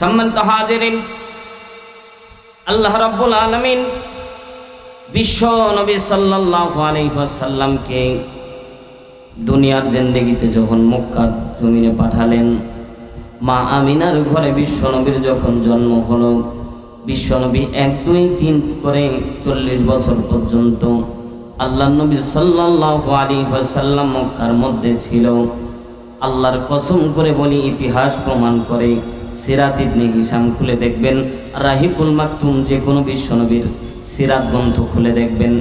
সম্মানিত হাজিরিন, আল্লাহ রাব্বুল আলামিন বিশ্ব নবী সাল্লাল্লাহু আলাইহি ওয়াসাল্লামকে দুনিয়ার জিন্দেগিতে যখন মক্কা জমিনে পাঠালেন, মা আমিনার ঘরে বিশ্ব নবীর যখন জন্ম হলো, বিশ্ব নবী 1, 2, 3 করে 40 বছর পর্যন্ত আল্লাহ নবী সাল্লাল্লাহু আলাইহি ওয়াসাল্লাম মক্কার মধ্যে ছিল। আল্লাহর কসম করে বলি, ইতিহাস প্রমাণ করে, সিরাত ইবনে হিশাম খুলে দেখবেন, রাহিকুল মাকতুম যে কোনো বিশ্বনবীর সিরাত গ্রন্থ খুলে দেখবেন,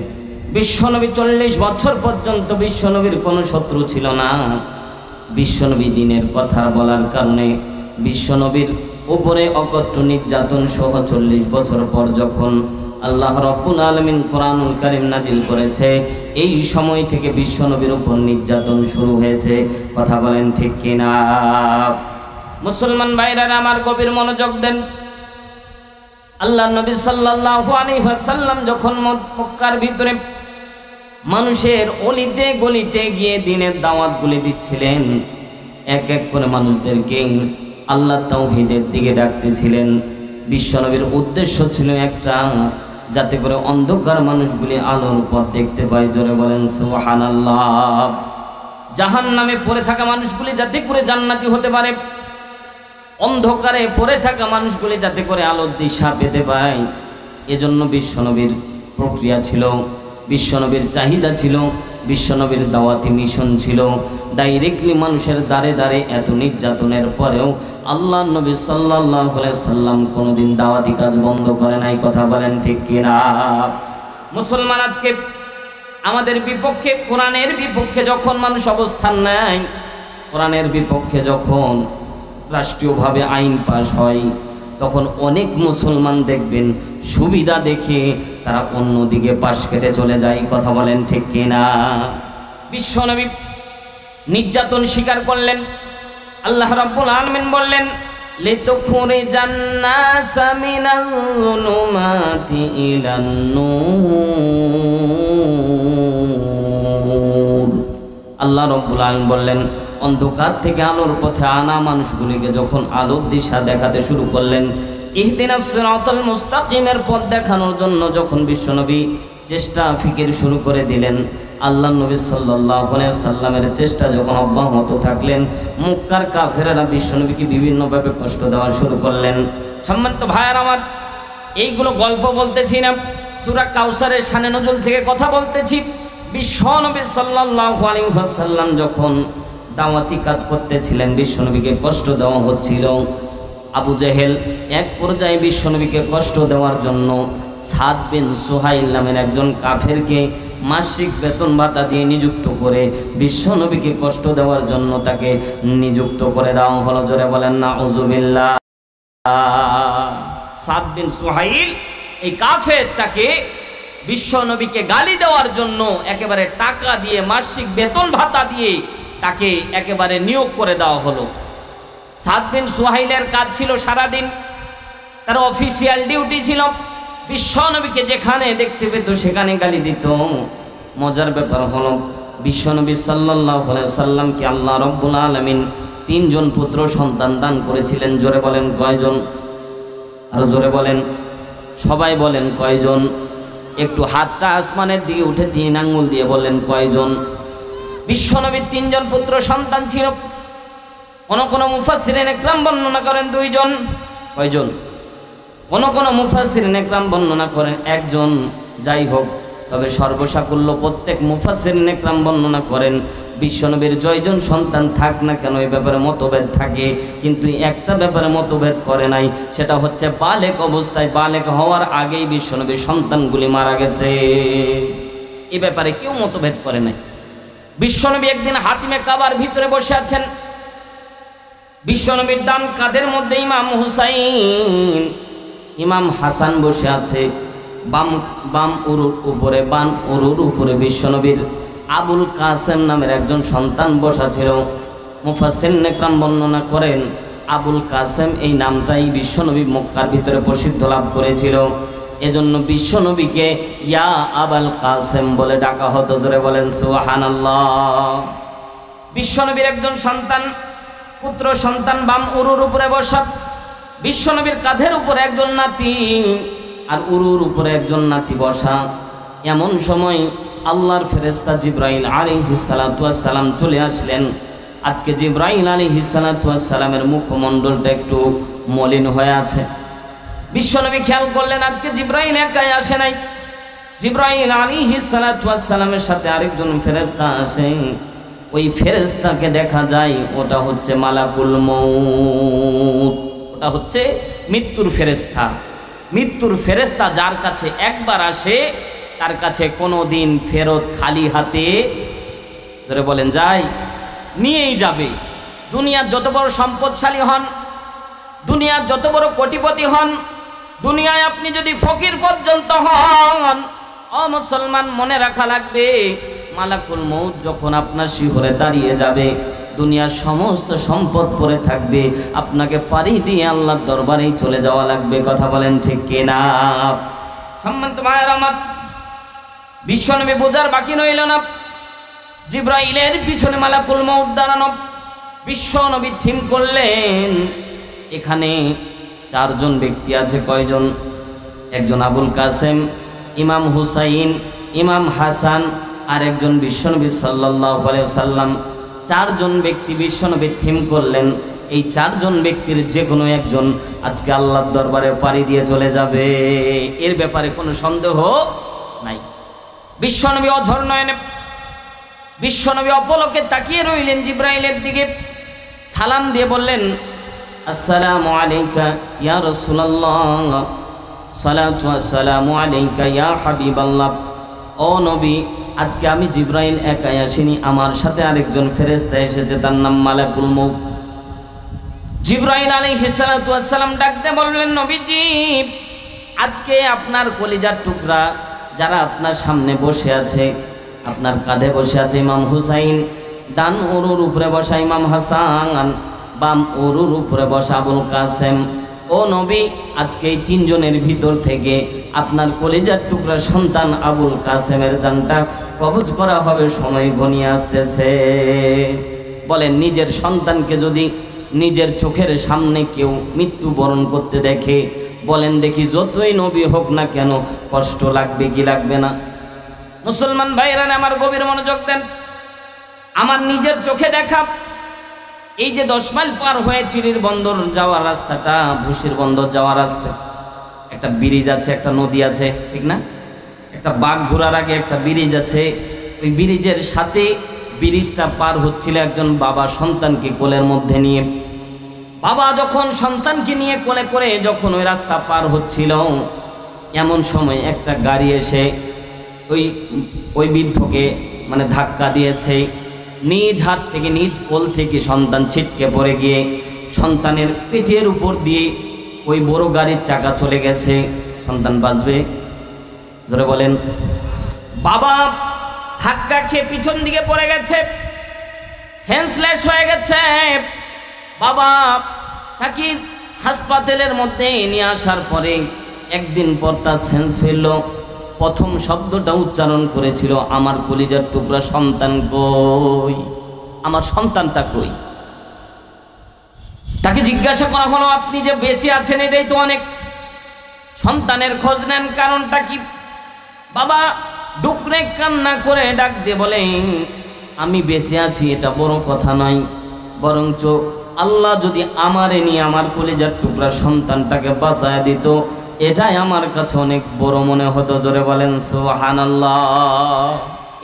বিশ্বনবী 40 বছর পর্যন্ত বিশ্বনবীর কোনো শত্রু ছিল না। বিশ্বনবী দিনের কথা বলার কারণে বিশ্বনবীর উপরে অকট্ট নির্যাতন সহ 40 বছর পর যখন আল্লাহ রাব্বুল আলামিন কোরআনুল কারীম নাজিল করেছে, এই সময় থেকে বিশ্বনবীর উপর নির্যাতন শুরু হয়েছে। কথা বলেন ঠিক কিনা? মুসলমান ভাইরা আমার, গভীর মনোযোগ দেন। আল্লাহ নবী সাল্লাল্লাহু আলাইহি ওয়াসাল্লাম যখন মক্কার ভিতরে মানুষের অলিতে গলিতে গিয়ে দিনের দাওয়াতগুলি দিচ্ছিলেন, এক এক করে মানুষদেরকে আল্লাহ তাওহীদের দিকে ডাকতেছিলেন। বিশ্বনবীর উদ্দেশ্য ছিল একটা, যাতে করে অন্ধকার মানুষগুলি আলোর পথ দেখতে পায়। জোরে বলেন সুবহানাল্লাহ। জাহান্নামে পড়ে থাকা মানুষগুলি যাতে করে জান্নাতি হতে পারে, অন্ধকারে পড়ে থাকা মানুষগুলি যাতে করে আলোর দিশা পেতে পায়, এজন্য বিশ্বনবীর প্রক্রিয়া ছিল, বিশ্বনবীর চাহিদা ছিল, বিশ্বনবীর দাওয়াতি মিশন ছিল। ডাইরেক্টলি মানুষের দ্বারে দ্বারে এত নির্যাতনের পরেও আল্লাহ নবী সাল্লাল্লাহু আলাইহি সাল্লাম কোনোদিন দাওয়াতি কাজ বন্ধ করে নাই। কথা বলেন ঠিক কিনা? মুসলমান, আজকে আমাদের বিপক্ষে, কোরআনের বিপক্ষে যখন মানুষ অবস্থান নেয়, কোরআনের বিপক্ষে যখন রাষ্ট্রীয়ভাবে আইন পাশ হয়, তখন অনেক মুসলমান দেখবেন সুবিধা দেখে তারা অন্যদিকে পাশ কেটে চলে যায়। কথা বলেন ঠিক কিনা? বিশ্বনবী নির্যাতন স্বীকার করলেন। আল্লাহ রাব্বুল আলামিন বললেন, লিতুখরিজান নাসা মিনাল যুলুমাতি ইলান নূর। আল্লাহ রাব্বুল আলামিন বললেন, অন্ধকার থেকে আলোর পথে আনা মানুষগুলিকে যখন আলোর দিশা দেখাতে শুরু করলেন, ইহদিনাস সিরাতাল মুস্তাকিমের পথ দেখানোর জন্য যখন বিশ্বনবী চেষ্টা ফিকির শুরু করে দিলেন, আল্লাহ নবী সাল্লাল্লাহু আলাইহি ওয়াসাল্লামের চেষ্টা যখন অব্যাহত থাকলেন, মক্কার কাফেররা বিশ্বনবীকে বিভিন্নভাবে কষ্ট দেওয়া শুরু করলেন। সম্মানিত ভাইয়ার আমার, এইগুলো গল্প বলতেছি না, সূরা কাউসারের শানে নজুল থেকে কথা বলতেছি। বিশ্বনবী সাল্লাল্লাহু আলাইহি ওয়াসাল্লাম যখন দাওয়াতি কাজ করতেছিলেন, বিশ্বনবীকে কষ্ট দেওয়া হচ্ছিল। আবু জেহেল এক পর্যায়ে বিশ্বনবীকে কষ্ট দেওয়ার জন্য সাদ বিন সুহাইল নামের একজন কাফেরকে মাসিক বেতন ভাতা দিয়ে নিযুক্ত করে বিশ্বনবীকে কষ্ট দেওয়ার জন্য তাকে নিযুক্ত করে দেওয়া হলো। জোরে বলেন নাউযুবিল্লাহ। সাদ বিন সুহাইল এই কাফেরটাকে বিশ্বনবীকে গালি দেওয়ার জন্য একেবারে টাকা দিয়ে, মাসিক বেতন ভাতা দিয়ে তাকে একেবারে নিয়োগ করে দেওয়া হলো। সাদ বিন সুহাইলের কাজ ছিল সারাদিন, তার অফিসিয়াল ডিউটি ছিল বিশ্বনবীকে যেখানে দেখতে পেত সেখানে গালি দিত। মজার ব্যাপার হলো, বিশ্বনবী সাল্লাল্লাহু আলাইহি ওয়াসাল্লামকে আল্লাহ রাব্বুল আলামিন 3 জন পুত্র সন্তান দান করেছিলেন। জোরে বলেন কয়জন? আর জোরে বলেন, সবাই বলেন কয়জন? একটু হাতটা আসমানের দিকে উঠে 3 আঙ্গুল দিয়ে বলেন কয়জন? বিশ্বনবীর 3 জন পুত্র সন্তান ছিল। কোন মুফাসসিরিন ইকরাম বর্ণনা করেন 2 জন। কয়জন? কোন মুফাসসিরিন ইকরাম বর্ণনা করেন 1 জন। যাই হোক, তবে সর্বসাকুল্য প্রত্যেক মুফাসসিরিন ইকরাম বর্ণনা করেন বিশ্বনবীর জয়জন সন্তান থাক না কেন এই ব্যাপারে মতভেদ থাকে, কিন্তু একটা ব্যাপারে মতভেদ করে নাই, সেটা হচ্ছে বালেক অবস্থায়, বালেক হওয়ার আগেই বিশ্বনবীর সন্তানগুলি মারা গেছে। এই ব্যাপারে কেউ মতভেদ করে নাই। বিশ্বনবী একদিন হাতিমে কাবার ভিতরে বসে আছেন। বিশ্বনবীর ডান কাঁধের মধ্যে ইমাম হুসাইন, ইমাম হাসান বসে আছে। বাম উরুর উপরে, বাম উরুর উপরে বিশ্বনবীর আবুল কাসেম নামের একজন সন্তান বসা ছিল। মুফাসসিরিন ইকরাম বর্ণনা করেন আবুল কাসেম এই নামটাই বিশ্বনবী মক্কার ভিতরে প্রসিদ্ধ লাভ করেছিল। এজন্য বিশ্বনবীকে ইয়া আবুল কাসেম বলে ডাকা হতো। জোরে বলেন সুবহানাল্লাহ। বিশ্বনবীর একজন সন্তান, পুত্র সন্তান বাম উরুর উপরে বসা। বিশ্বনবীর কাঁধের উপর একজন নাতি আর উরুর উপরে একজন নাতি বসা। এমন সময় আল্লাহর ফেরেশতা জিবরাইল আলাইহিস সালাতু ওয়াস সালাম চলে আসলেন। আজকে জিবরাইল আলাইহিস সালাতু ওয়াস সালামের মুখমণ্ডলটা একটু মলিন হয়ে আছে। বিশ্বনবী খেয়াল করলেন আজকে জিবরাইল একাই আসে নাই, জিবরাইল আলাইহিস সালাতু ওয়াস সালামের সাথে আরেকজন ফেরেশতা আসে। ওই ফেরেশতাকে দেখা যায় ওটা হচ্ছে মালাকুল মউত, ওটা হচ্ছে মৃত্যুর ফেরেশতা। মৃত্যুর ফেরেশতা যার কাছে একবার আসে তার কাছে কোনো দিন ফেরত খালি হাতে ধরে বলেন যাই নিয়েই যাবে। দুনিয়ার যত বড় সম্পদশালী হন, দুনিয়ার যত বড় কোটিপতি হন, দুনিয়ায় আপনি যদি ফকির পর্যন্ত হন, ও মুসলমান মনে রাখা লাগবে মালাকুল মউত যখন আপনার শিহরে দাঁড়িয়ে যাবে, দুনিয়ার সমস্ত সম্পদ পড়ে থাকবে, আপনাকে পাড়ি দিয়ে আল্লাহর দরবারেই চলে যাওয়া লাগবে। কথা বলেন ঠিক কিনা? সম্মানিত ভাইয়েরা আমার, বিশ্বনবী বোঝার বাকি রইল না, জিবরাইলের পিছনে মালাকুল মউত দাঁড়ানো। বিশ্বনবী থিম করলেন এখানে চারজন ব্যক্তি আছে। কয়জন? একজন আবুল কাসেম, ইমাম হুসাইন, ইমাম হাসান আর একজন বিশ্বনবী সাল্লাল্লাহু আলাইহি ওয়াসাল্লাম। চারজন ব্যক্তি বিশ্বনবী থিম করলেন। এই চারজন ব্যক্তির যে কোনো একজন আজকে আল্লাহর দরবারে পাড়ি দিয়ে চলে যাবে, এর ব্যাপারে কোনো সন্দেহ নাই। বিশ্বনবী অঝর নয়নে, বিশ্বনবী অপলকে তাকিয়ে রইলেন জিবরাইলের দিকে, সালাম দিয়ে বললেন আসসালামু আলাইকা ইয়া রাসূলুল্লাহ, সালাতু ওয়াসসালামু আলাইকা ইয়া হাবিবাল্লাহ। ও নবী, আজকে আমি জিবরাইল একাই আসিনি, আমার সাথে আরেকজন ফেরেশতা এসেছে, তার নাম মালাকুল মউত। জিবরাইল আলাইহিস সালাতু ওয়াস সালাম ডাকতে বললেন নবীজি, আজকে আপনার কলিজার টুকরা যারা আপনার সামনে বসে আছে, আপনার কাঁধে বসে আছে ইমাম হুসাইন, ডান উরুর উপরে বসা ইমাম হাসান, বাম উরুর উপরে বসা আবুল কাসেম। ও নবী, আজকে এই তিনজনের ভিতর থেকে আপনার কলিজার টুকরা সন্তান আবুল কাসেমের জানটা কবজ করা হবে, সময় ঘনিয়ে আসতেছে। বলেন, নিজের সন্তানকে যদি নিজের চোখের সামনে কেউ মৃত্যুবরণ করতে দেখে, বলেন দেখি যতই নবী হোক না কেন কষ্ট লাগবে কি লাগবে না? মুসলমান ভাইরা আমার গভীর মনোযোগ দেন। আমার নিজের চোখে দেখা এই যে 10 মাইল পার হয়ে চিরির বন্দর যাওয়ার রাস্তাটা, ভুসির বন্দর যাওয়ার রাস্তা, একটা ব্রিজ আছে, একটা নদী আছে, ঠিক না? একটা বাঘ ঘোরার আগে একটা ব্রিজ আছে। ওই ব্রিজের সাথে ব্রিজটা পার হচ্ছিল একজন বাবা সন্তানকে কোলের মধ্যে নিয়ে। বাবা যখন সন্তানকে নিয়ে কোলে করে যখন ওই রাস্তা পার হচ্ছিল, এমন সময় একটা গাড়ি এসে ওই বৃদ্ধকে মানে ধাক্কা দিয়েছে। নিজ হাত থেকে, নিজ কোল থেকে সন্তান ছিটকে পড়ে গিয়ে সন্তানের পেটের উপর দিয়ে ওই বড় গাড়ির চাকা চলে গেছে। সন্তান বাঁচবে? জোরে বলেন। বাবা ধাক্কা খেয়ে পিছন দিকে পড়ে গেছে, সেন্সলেস হয়ে গেছে। বাবা তাকে হাসপাতালের মধ্যে নিয়ে আসার পরে একদিন পর তার সেন্স ফিরল। প্রথম শব্দটা উচ্চারণ করেছিল, আমার কলিজার টুকরা সন্তান কই, আমার সন্তানটা কই। তাকে জিজ্ঞাসা করা হলো, আপনি যে বেঁচে আছেন এটাই তো অনেক, সন্তানের খোঁজ নেন, কারণটা কি? বাবা ডুকরে কান্না করে ডাক দিয়ে বলে, আমি বেঁচে আছি এটা বড় কথা নয়, বরঞ্চ আল্লাহ যদি আমারে নিয়ে আমার কলিজার টুকরা সন্তানটাকে বাঁচায় দিত, এটাই আমার কাছে অনেক বড় মনে হতো। জোরে বলেন সুবহানাল্লাহ।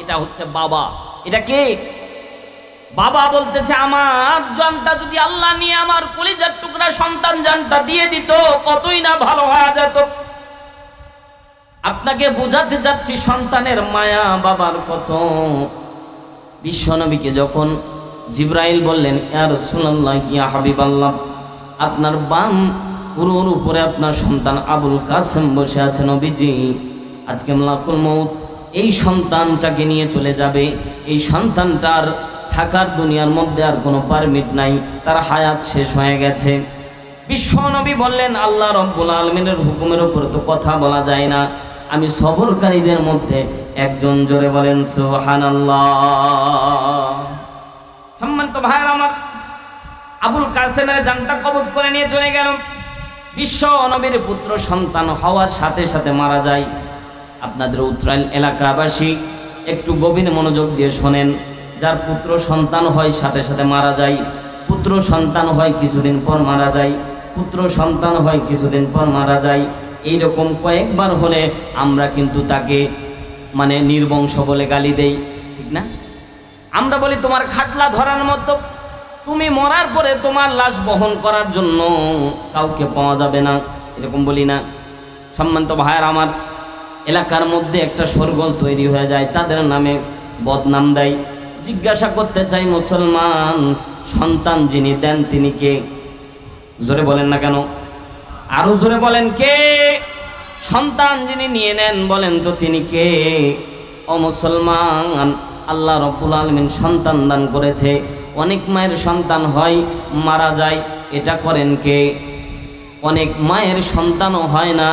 এটা হচ্ছে বাবা। এটা কে? বাবা বলতেছে, আমার জানটা যদি আল্লাহ নিয়ে আমার কলিজার টুকরা সন্তান জানটা দিয়ে দিত, কতই না ভালো হয়ে যেত। আপনাকে বোঝাতে যাচ্ছি সন্তানের মায়া বাবার কত। বিশ্বনবীকে যখন জিবরাইল বললেন, ইয়া রাসূলুল্লাহ, ইয়া হাবিবাল্লাহ, আপনার বাম উরুর উপরে আপনার সন্তান আবুল কাসেম বসে আছে নবীজি, আজকে মালাকুল মউত এই সন্তানটাকে নিয়ে চলে যাবে। এই সন্তানটার থাকার দুনিয়ার মধ্যে আর কোনো পারমিট নাই, তার হায়াত শেষ হয়ে গেছে। বিশ্বনবী বললেন, আল্লাহ রব্বুল আলামিনের হুকুমের উপর তো কথা বলা যায় না, আমি সবরকারীদের মধ্যে একজন। জোরে বলেন সুবহানাল্লাহ। সম্মানিত ভাইরা আমার, আবুল কাসেমের জানটা কবজ করে নিয়ে চলে গেল। বিশ্ব নবীর পুত্র সন্তান হওয়ার সাথে সাথে মারা যায়। আপনাদের উত্তরাইল এলাকাবাসী একটু গভীর মনোযোগ দিয়ে শোনেন, যার পুত্র সন্তান হয় সাথে সাথে মারা যায়, পুত্র সন্তান হয় কিছুদিন পর মারা যায়, পুত্র সন্তান হয় কিছুদিন পর মারা যায়, এইরকম কয়েকবার হলে আমরা কিন্তু তাকে মানে নির্বংশ বলে গালি দেই, ঠিক না? আমরা বলি তোমার খাটলা ধরার মতো, তুমি মরার পরে তোমার লাশ বহন করার জন্য কাউকে পাওয়া যাবে না, এরকম বলি না? সম্মানিত ভাইয়ের আমার, এলাকার মধ্যে একটা শোরগোল তৈরি হয়ে যায়, তাদের নামে বদনাম দেয়। জিজ্ঞাসা করতে চাই, মুসলমান সন্তান যিনি দেন তিনি কে? জোরে বলেন না কেন? আরো জোরে বলেন, কে? সন্তান যিনি নিয়ে নেন বলেন তো তিনি কে? ও মুসলমান, আল্লাহ রব্বুল আলামিন সন্তান দান করেছে। অনেক মায়ের সন্তান হয় মারা যায়, এটা করেন কে? অনেক মায়ের সন্তানও হয় না,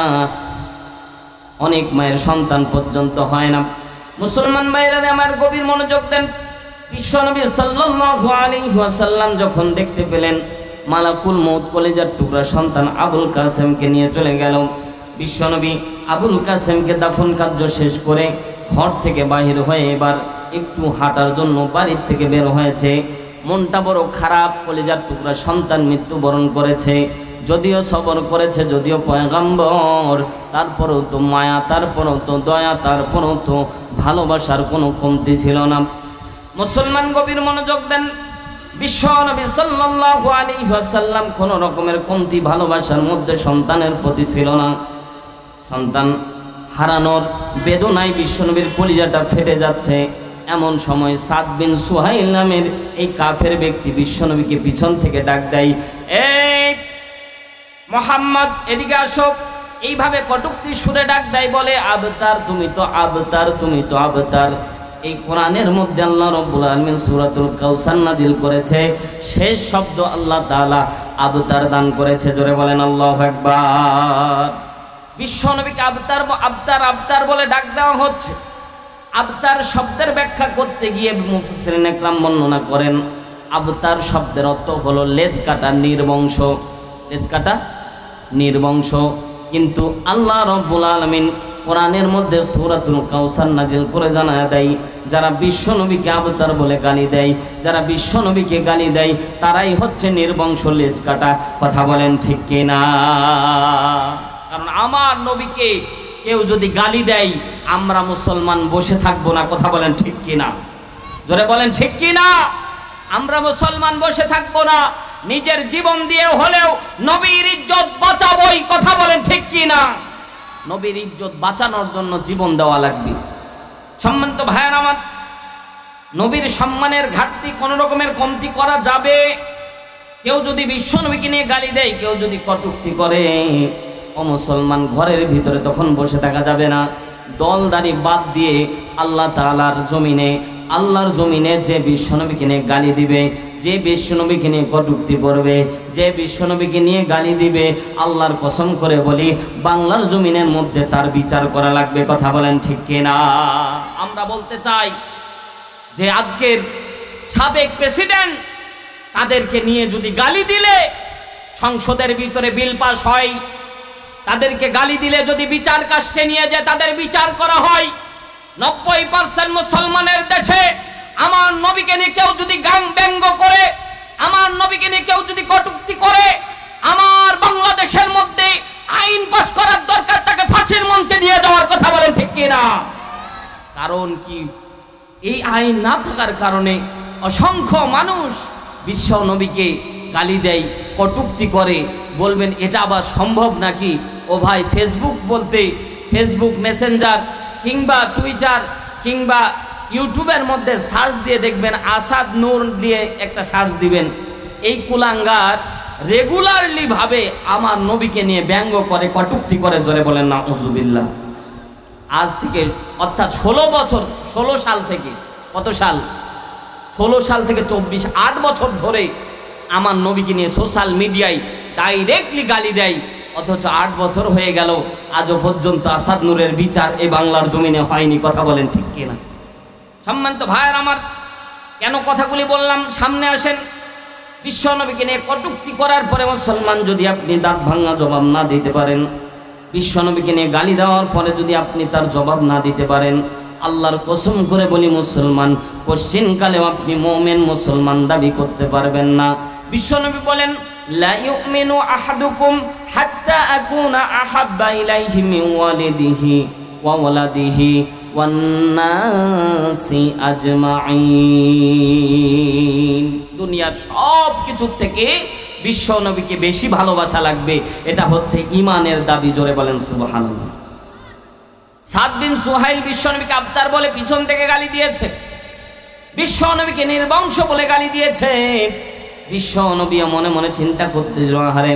অনেক মায়ের সন্তান পর্যন্ত হয় না। মুসলমান ভাইরা আমার গভীর মনোযোগ দেন। বিশ্বনবী সাল্লাল্লাহু আলাইহি ওয়াসাল্লাম যখন দেখতে পেলেন মালাকুল মউত কলিজার টুকরা সন্তান আবুল কাসেমকে নিয়ে চলে গেল, বিশ্বনবী আবুল কাসেমকে দাফন কার্য শেষ করে ঘর থেকে বাহির হয়ে এবার একটু হাঁটার জন্য বাড়ির থেকে বের হয়েছে। মনটা বড় খারাপ, কলিজার টুকরা সন্তান মৃত্যুবরণ করেছে। যদিও সবর করেছে, যদিও পয়গম্বর, তারপরেও তো মায়া, তারপরেও তো দয়া, তারপরেও তো ভালোবাসার কোনো কমতি ছিল না। মুসলমান গভীর মনোযোগ দেন। বিশ্বনবী সাল্লাল্লাহু আলাইহি ওয়াসাল্লাম কোনো রকমের কমতি ভালোবাসার মধ্যে সন্তানের প্রতি ছিল না। সন্তান হারানোর বেদনায় বিশ্বনবীর কলিজাটা ফেটে যাচ্ছে। এমন সময় সাদ বিন সুহাইল নামের এই কাফের ব্যক্তি বিশ্বনবীকে পিছন থেকে ডাক দেয়, এই মোহাম্মদ এদিকে আসো। এইভাবে কটূক্তি সুরে ডাক দেয়, বলে আবতার, তুমি তো আবতার, তুমি তো আবতার। এই কোরআনের মধ্যে আল্লাহ রাব্বুল আলামিন সূরাতুল কাউসার নাজিল করেছে, শেষ শব্দ আল্লাহ তাআলা আবতার দান করেছে। জোরে বলেন আল্লাহু আকবার। বিশ্বনবীকে আবতার আবতার আবতার বলে ডাক দেওয়া হচ্ছে। আবতার শব্দের ব্যাখ্যা করতে গিয়ে মুফাসসিরিন ইকরাম বর্ণনা করেন, আবতার শব্দের অর্থ হলো লেজ কাটা, নির্বংশ। লেজ কাটা, নির্বংশ। কিন্তু আল্লাহ রাব্বুল আলামিন কোরআনের মধ্যে সূরাতুল কাউসার নাজিল করে জানায় দেয়, যারা বিশ্বনবীকে আবতার বলে গালি দেয়, যারা বিশ্বনবীকে গালি দেয়, তারাই হচ্ছে নির্বংশ, লেজ কাটা। কথা বলেন ঠিক কিনা? কারণ আমার নবীকে কেউ যদি গালি দেয়, আমরা মুসলমান বসে থাকবো না। কথা বলেন ঠিক কিনা? জোরে বলেন ঠিক কিনা? আমরা মুসলমান বসে থাকবো না, নিজের জীবন দিয়ে হলেও নবীর ইজ্জত বাঁচাবোই। কথা বলেন ঠিক কিনা? নবীর ইজ্জত বাঁচানোর জন্য জীবন দেওয়া লাগবে। সম্মানিত ভাইয়ের আমার, নবীর সম্মানের ঘাটতি কোনো রকমের কমতি করা যাবে? কেউ যদি বিশ্বনবীকে নিয়ে গালি দেয়, কেউ যদি কটূক্তি করে, ও মুসলমান ঘরের ভিতরে তখন বসে থাকা যাবে না। দলদারি বাদ দিয়ে আল্লাহ তাআলার জমিনে, আল্লাহর জমিনে যে বিশ্বনবীকে নিয়ে গালি দিবে, যে বিশ্বনবীকে নিয়ে কটূক্তি করবে, যে বিশ্বনবীকে নিয়ে গালি দিবে, আল্লাহর কসম করে বলি বাংলার জমিনের মধ্যে তার বিচার করা লাগবে। কথা বলেন ঠিক কিনা? আমরা বলতে চাই যে আজকের সাবেক প্রেসিডেন্ট, তাদেরকে নিয়ে যদি গালি দিলে সংসদের ভিতরে বিল পাস হয়, তাদেরকে গালি দিলে যদি বিচার কাস্টে নিয়ে যে তাদের বিচার করা হয়, 90% মুসলমানের দেশে আমার নবীকে নিয়ে কেউ যদি গান ব্যঙ্গ করে, আমার নবীকে নিয়ে কেউ যদি কটূক্তি করে, আমার বাংলাদেশের মধ্যে আইন পাস করার দরকার, তাকে ফাঁসির মঞ্চে নিয়ে যাওয়ার। কথা বলেন ঠিক কিনা? কারণ কি, এই আইন না থাকার কারণে অসংখ্য মানুষ বিশ্ব নবীকে গালি দেয়, কটূক্তি করে। বলবেন এটা আবার সম্ভব নাকি? ও ভাই, ফেসবুক বলতে, ফেসবুক মেসেঞ্জার কিংবা টুইটার কিংবা ইউটিউবের মধ্যে সার্চ দিয়ে দেখবেন, আসাদ নূর দিয়ে একটা সার্চ দিবেন, এই কুলাঙ্গার রেগুলারলি ভাবে আমার নবীকে নিয়ে ব্যঙ্গ করে, কটূক্তি করে। জোরে বলেন না উযুবিল্লাহ। আজ থেকে অর্থাৎ 16 বছর, 16 সাল থেকে, কত সাল? 16 সাল থেকে 24, 8 বছর ধরে আমার নবীকে নিয়ে সোশ্যাল মিডিয়ায় ডাইরেক্টলি গালি দেয়। অথচ 8 বছর হয়ে গেল, আজও পর্যন্ত আসাদ নূরের বিচার এই বাংলার জমিনে হয়নি। কথা বলেন ঠিক কিনা? সম্মানিত ভাইয়ের আমার, কেন কথাগুলি বললাম? সামনে আসেন। বিশ্বনবীকে নিয়ে কটূক্তি করার পরে মুসলমান যদি আপনি দাঁত ভাঙা জবাব না দিতে পারেন, বিশ্বনবীকে নিয়ে গালি দেওয়ার পরে যদি আপনি তার জবাব না দিতে পারেন, আল্লাহর কসম করে বলি মুসলমান, কোশ্চিনকালেও আপনি মুমিন মুসলমান দাবি করতে পারবেন না। বিশ্বনবী বলেন, লা ইউমিনু আহাদুকুম হাত্তা আকুনা আহাব্বা ইলাইহি মিন ওয়ালিদিহি ওয়া ওয়ালাদিহি ওয়ান নাসি আজমাইন। দুনিয়ার সব কিছুর থেকে বিশ্বনবীকে বেশি ভালোবাসা লাগবে, এটা হচ্ছে ঈমানের দাবি। জোরে বলেন সুবহানাল্লাহ। সাদ বিন সুহাইল বিশ্বনবীকে আবতার বলে পিছন থেকে গালি দিয়েছে, বিশ্বনবীকে নির্বংশ বলে গালি দিয়েছে। বিশ্বনবী মনে মনে চিন্তা করতে, হারে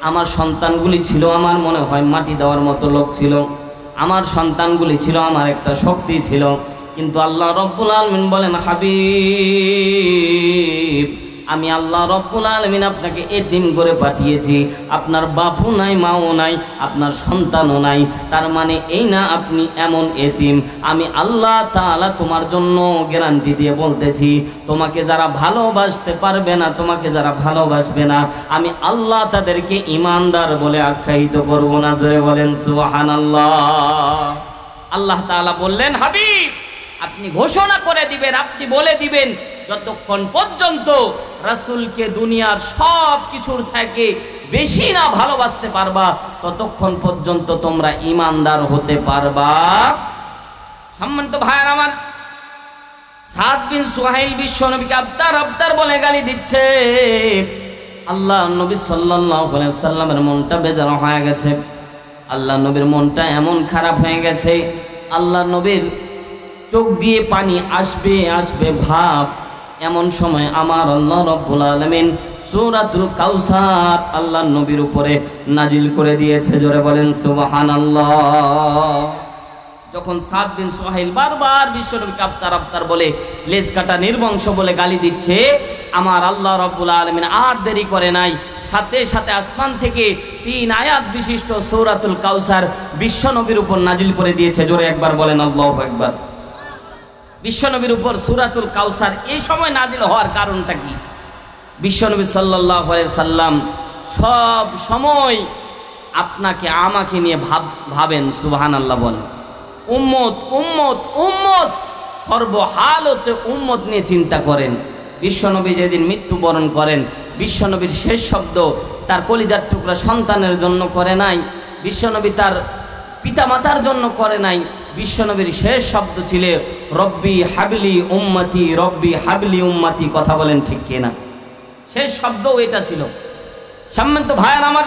আমার সন্তানগুলি ছিল, আমার মনে হয় মাটি দেওয়ার মতো লোক ছিল, আমার সন্তানগুলি ছিল, আমার একটা শক্তি ছিল, কিন্তু আল্লাহ রব্বুল আলামিন বলেন, হাবিব আমি আল্লাহ রব্বুল আলামিন আপনাকে এতিম করে পাঠিয়েছি, আপনার বাপও নাই, মাও নাই, আপনার সন্তানও নাই, তার মানে এই না আপনি এমন এতিম। আমি আল্লাহ তাআলা তোমার জন্য গ্যারান্টি দিয়ে বলতেছি, তোমাকে যারা ভালোবাসতে পারবে না, তোমাকে যারা ভালোবাসবে না, আমি আল্লাহ তাদেরকে ঈমানদার বলে আখ্যায়িত করব না। জোরে বলেন সুবহানাল্লাহ। আল্লাহ তাআলা বললেন, হাবিব আপনি ঘোষণা করে দিবেন, আপনি বলে দিবেন, যতক্ষণ পর্যন্ত রাসূলকে দুনিয়ার সব কিছুর থেকে বেশি না ভালোবাসতে পারবা, ততক্ষণ পর্যন্ত তোমরা ঈমানদার হতে পারবা। সম্মানিত ভাইয়ের আমার, সাদ বিন সুহাইল বিশ্বনবীকে আবতার বলে গালি দিচ্ছে। আল্লাহ নবী সাল্লাল্লাহু আলাইহি ওয়াসাল্লামের মনটা বেজার হয়ে গেছে, আল্লাহ নবীর মনটা এমন খারাপ হয়ে গেছে, আল্লাহ নবীর চোখ দিয়ে পানি আসবে আসবে ভাব। এমন সময় আমার আল্লাহ রব্বুল আলামিন সূরাতুল কাউসার আল্লাহ নবীর উপরে নাজিল করে দিয়েছে। জোরে বলেন সুবহানাল্লাহ। যখন সাদ বিন সুহাইল বারবার বিশ্বনবীকে আবতার বলে লেজ কাটা নির্বংশ বলে গালি দিচ্ছে, আমার আল্লাহ রব্বুল আলামিন আর দেরি করে নাই, সাথে সাথে আসমান থেকে 3 আয়াত বিশিষ্ট সূরাতুল কাউসার বিশ্বনবীর উপর নাজিল করে দিয়েছে। জোরে একবার বলেন আল্লাহু আকবার। বিশ্বনবীর উপর সূরাতুল কাউসার এই সময় নাজিল হওয়ার কারণটা কি? বিশ্বনবী সাল্লাল্লাহু আলাইহি সাল্লাম সব সময় আপনাকে আমাকে নিয়ে ভাবেন, সুবহানাল্লাহ বলেন। উম্মত উম্মত উম্মত, সর্বহালতে উম্মত নিয়ে চিন্তা করেন। বিশ্বনবী যেদিন মৃত্যুবরণ করেন, বিশ্বনবীর শেষ শব্দ তার কলিজার টুকরা সন্তানের জন্য করে নাই, বিশ্বনবী তার পিতামাতার জন্য করে নাই, বিশ্বনবীর শেষ শব্দ ছিল রব্বি হাবলি উম্মতি, রব্বি হাবলি উম্মতি। কথা বলেন ঠিক কিনা? শেষ শব্দ এটা ছিল। সম্মানিত ভাইয়ের আমার,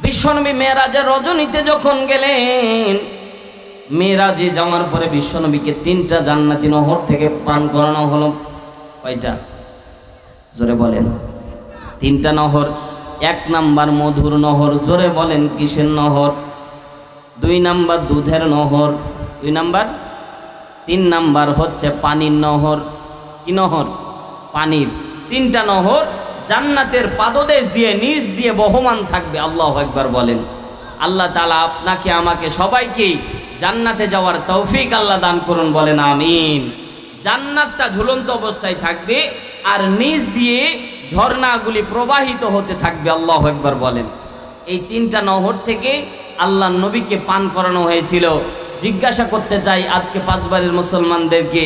বিশ্বনবী মেরাজের রজনীতে যখন গেলেন, মেরাজে যাওয়ার পরে বিশ্বনবীকে 3টা জান্নাতি নহর থেকে পান করানো হলো। কয়টা? জোরে বলেন। 3টা নহর। 1 নাম্বার মধুর নহর। জোরে বলেন কিসের নহর? 2 নাম্বার দুধের নহর। 2 নাম্বার। 3 নাম্বার হচ্ছে পানির নহর। কি নহর? পানির। 3টা নহর জান্নাতের পাদদেশ দিয়ে নিচ দিয়ে বহমান থাকবে। আল্লাহু আকবার বলেন। আল্লাহ তাআলা আপনাকে আমাকে সবাইকে জান্নাতে যাওয়ার তৌফিক আল্লাহ দান করুন, বলেন আমিন। জান্নাতটা ঝুলন্ত অবস্থায় থাকবে আর নিচ দিয়ে ঝর্ণাগুলি প্রবাহিত হতে থাকবে। আল্লাহু আকবার বলেন। এই 3টা নহর থেকে আল্লাহ নবীকে পান করানো হয়েছিল। জিজ্ঞাসা করতে চাই আজকে 5 বারের মুসলমানদেরকে,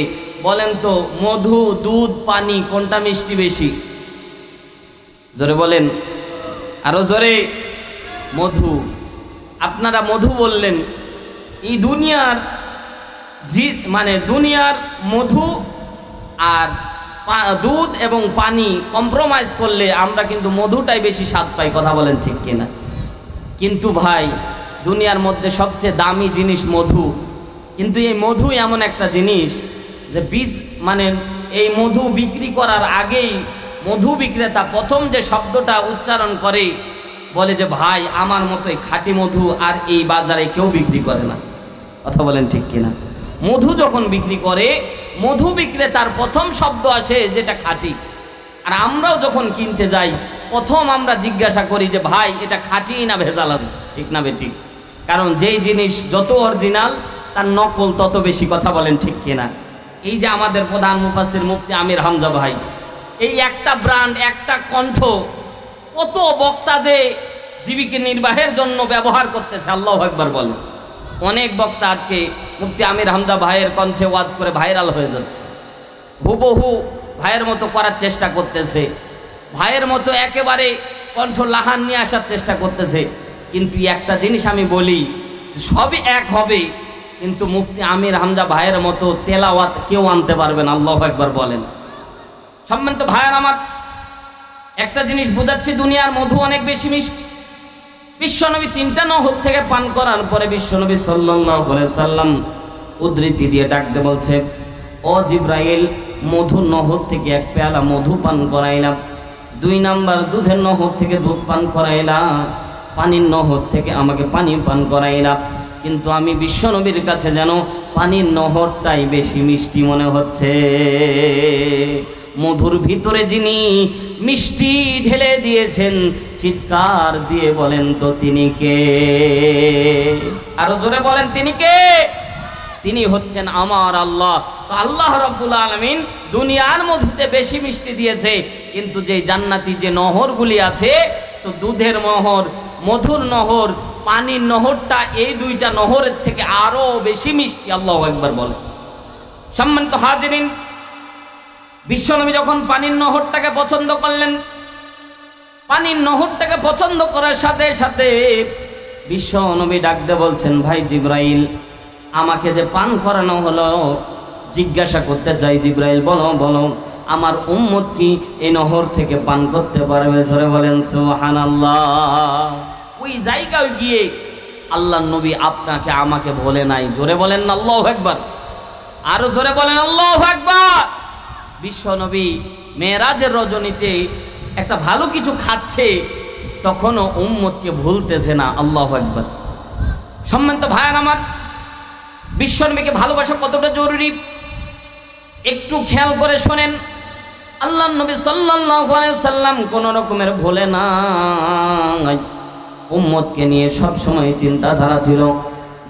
বলেন তো মধু, দুধ, পানি কোনটা মিষ্টি বেশি? জোরে বলেন, আরো জোরে। মধু। আপনারা মধু বললেন। এই দুনিয়ার দুনিয়ার মধু আর দুধ এবং পানি কম্প্রোমাইজ করলে আমরা কিন্তু মধুটাই বেশি স্বাদ পাই। কথা বলেন ঠিক কিনা? কিন্তু ভাই, দুনিয়ার মধ্যে সবচেয়ে দামি জিনিস মধু। কিন্তু এই মধু এমন একটা জিনিস যে এই মধু বিক্রি করার আগেই মধু বিক্রেতা প্রথম যে শব্দটা উচ্চারণ করে, বলে যে ভাই আমার মতোই খাঁটি মধু আর এই বাজারে কেউ বিক্রি করে না। কথা বলেন ঠিক কিনা? মধু যখন বিক্রি করে, মধু বিক্রেতার প্রথম শব্দ আসে যেটা খাঁটি। আর আমরাও যখন কিনতে যাই, প্রথম আমরা জিজ্ঞাসা করি যে ভাই এটা খাঁটি না ভেজাল, ঠিক না বেঠিক? কারণ যেই জিনিস যত অরিজিনাল তার নকল তত বেশি। কথা বলেন ঠিক কিনা? এই যে আমাদের প্রধান মুফাসসির মুফতি আমির হামজা ভাই, এই একটা ব্র্যান্ড, একটা কণ্ঠ, কত বক্তা যে জীবিকা নির্বাহের জন্য ব্যবহার করতেছে, আল্লাহু আকবার বলেন। অনেক বক্তা আজকে মুফতি আমির হামজা ভাইয়ের কণ্ঠে ওয়াজ করে ভাইরাল হয়ে যাচ্ছে, হুবহু ভাইয়ের মতো করার চেষ্টা করতেছে, ভাইয়ের মতো একেবারে কণ্ঠ লাহান নিয়ে আসার চেষ্টা করতেছে। কিন্তু একটা জিনিস আমি বলি, সবই এক হবে, কিন্তু মুফতি আমির হামজা ভাইয়ের মতো তেলাওয়াত কেউ আনতে পারবেন, আল্লাহু আকবার বলেন। সম্মানিত ভাইয়ের আমার, একটা জিনিস বোঝাচ্ছি, দুনিয়ার মধু অনেক বেশি মিষ্টি। বিশ্বনবী 3টা নহর থেকে পান করার পরে বিশ্বনবী সাল্লাল্লাহু আলাইহি সাল্লাম উদ্ধৃতি দিয়ে ডাকতে বলছে, ও জিব্রাইল, মধুর নহর থেকে 1 পেয়ালা মধু পান করাইলাম, 2 নাম্বার দুধের নহর থেকে দুধ পান করাইলাম, পানির নহর থেকে আমাকে পানি পান করাইলাম। কিন্তু আমি বিশ্বনবীর কাছে যেন পানির নহরটাই বেশি মিষ্টি মনে হচ্ছে। মধুর ভিতরে যিনি মিষ্টি ঢেলে দিয়েছেন, চিৎকার দিয়ে বলেন তো তিনি কে? আরো জোরে বলেন তিনি কে? তিনি হচ্ছেন আমার আল্লাহ। তো আল্লাহ রাব্বুল আলামিন দুনিয়ার মধুতে বেশি মিষ্টি দিয়েছে, কিন্তু যে জান্নাতি যে নহরগুলি আছে, তো দুধের নহর, মধুর নহর, পানির নহরটা, এই 2টা নহরের থেকে আরো বেশি মিষ্টি, আল্লাহু আকবার বলেন। সম্মানিত হাজিরিন, বিশ্বনবী যখন পানির নহরটাকে পছন্দ করলেন, পানির নহরটাকে পছন্দ করার সাথে সাথে বিশ্বনবী ডাকতে বলছেন, ভাই জিব্রাইল, আমাকে যে পান করানো হলো, জিজ্ঞাসা করতে চাই জিব্রাইল, বলো বলো আমার উম্মত কি এই নহর থেকে পান করতে পারবে? জোরে বলেন সুবহানাল্লাহ। ওই জায়গায় গিয়ে আল্লাহর নবী আপনাকে আমাকে বলে নাই, জোরে বলেন আল্লাহু আকবার, আরো জোরে বলেন আল্লাহু আকবার। বিশ্বনবী মেরাজের রজনীতে একটা ভালো কিছু খাচ্ছে, তখনও উম্মতকে ভুলতেছে না, আল্লাহু আকবার। সম্মানিত ভাইয়ের আমার, বিশ্বনবীকে ভালোবাসা কতটা জরুরি একটু খেয়াল করে শোনেন। আল্লাহর নবী সাল্লাল্লাহু আলাইহি ওয়াসাল্লাম কোন রকমের ভুলে না, উম্মতকে নিয়ে সব সময় চিন্তাধারা ছিল।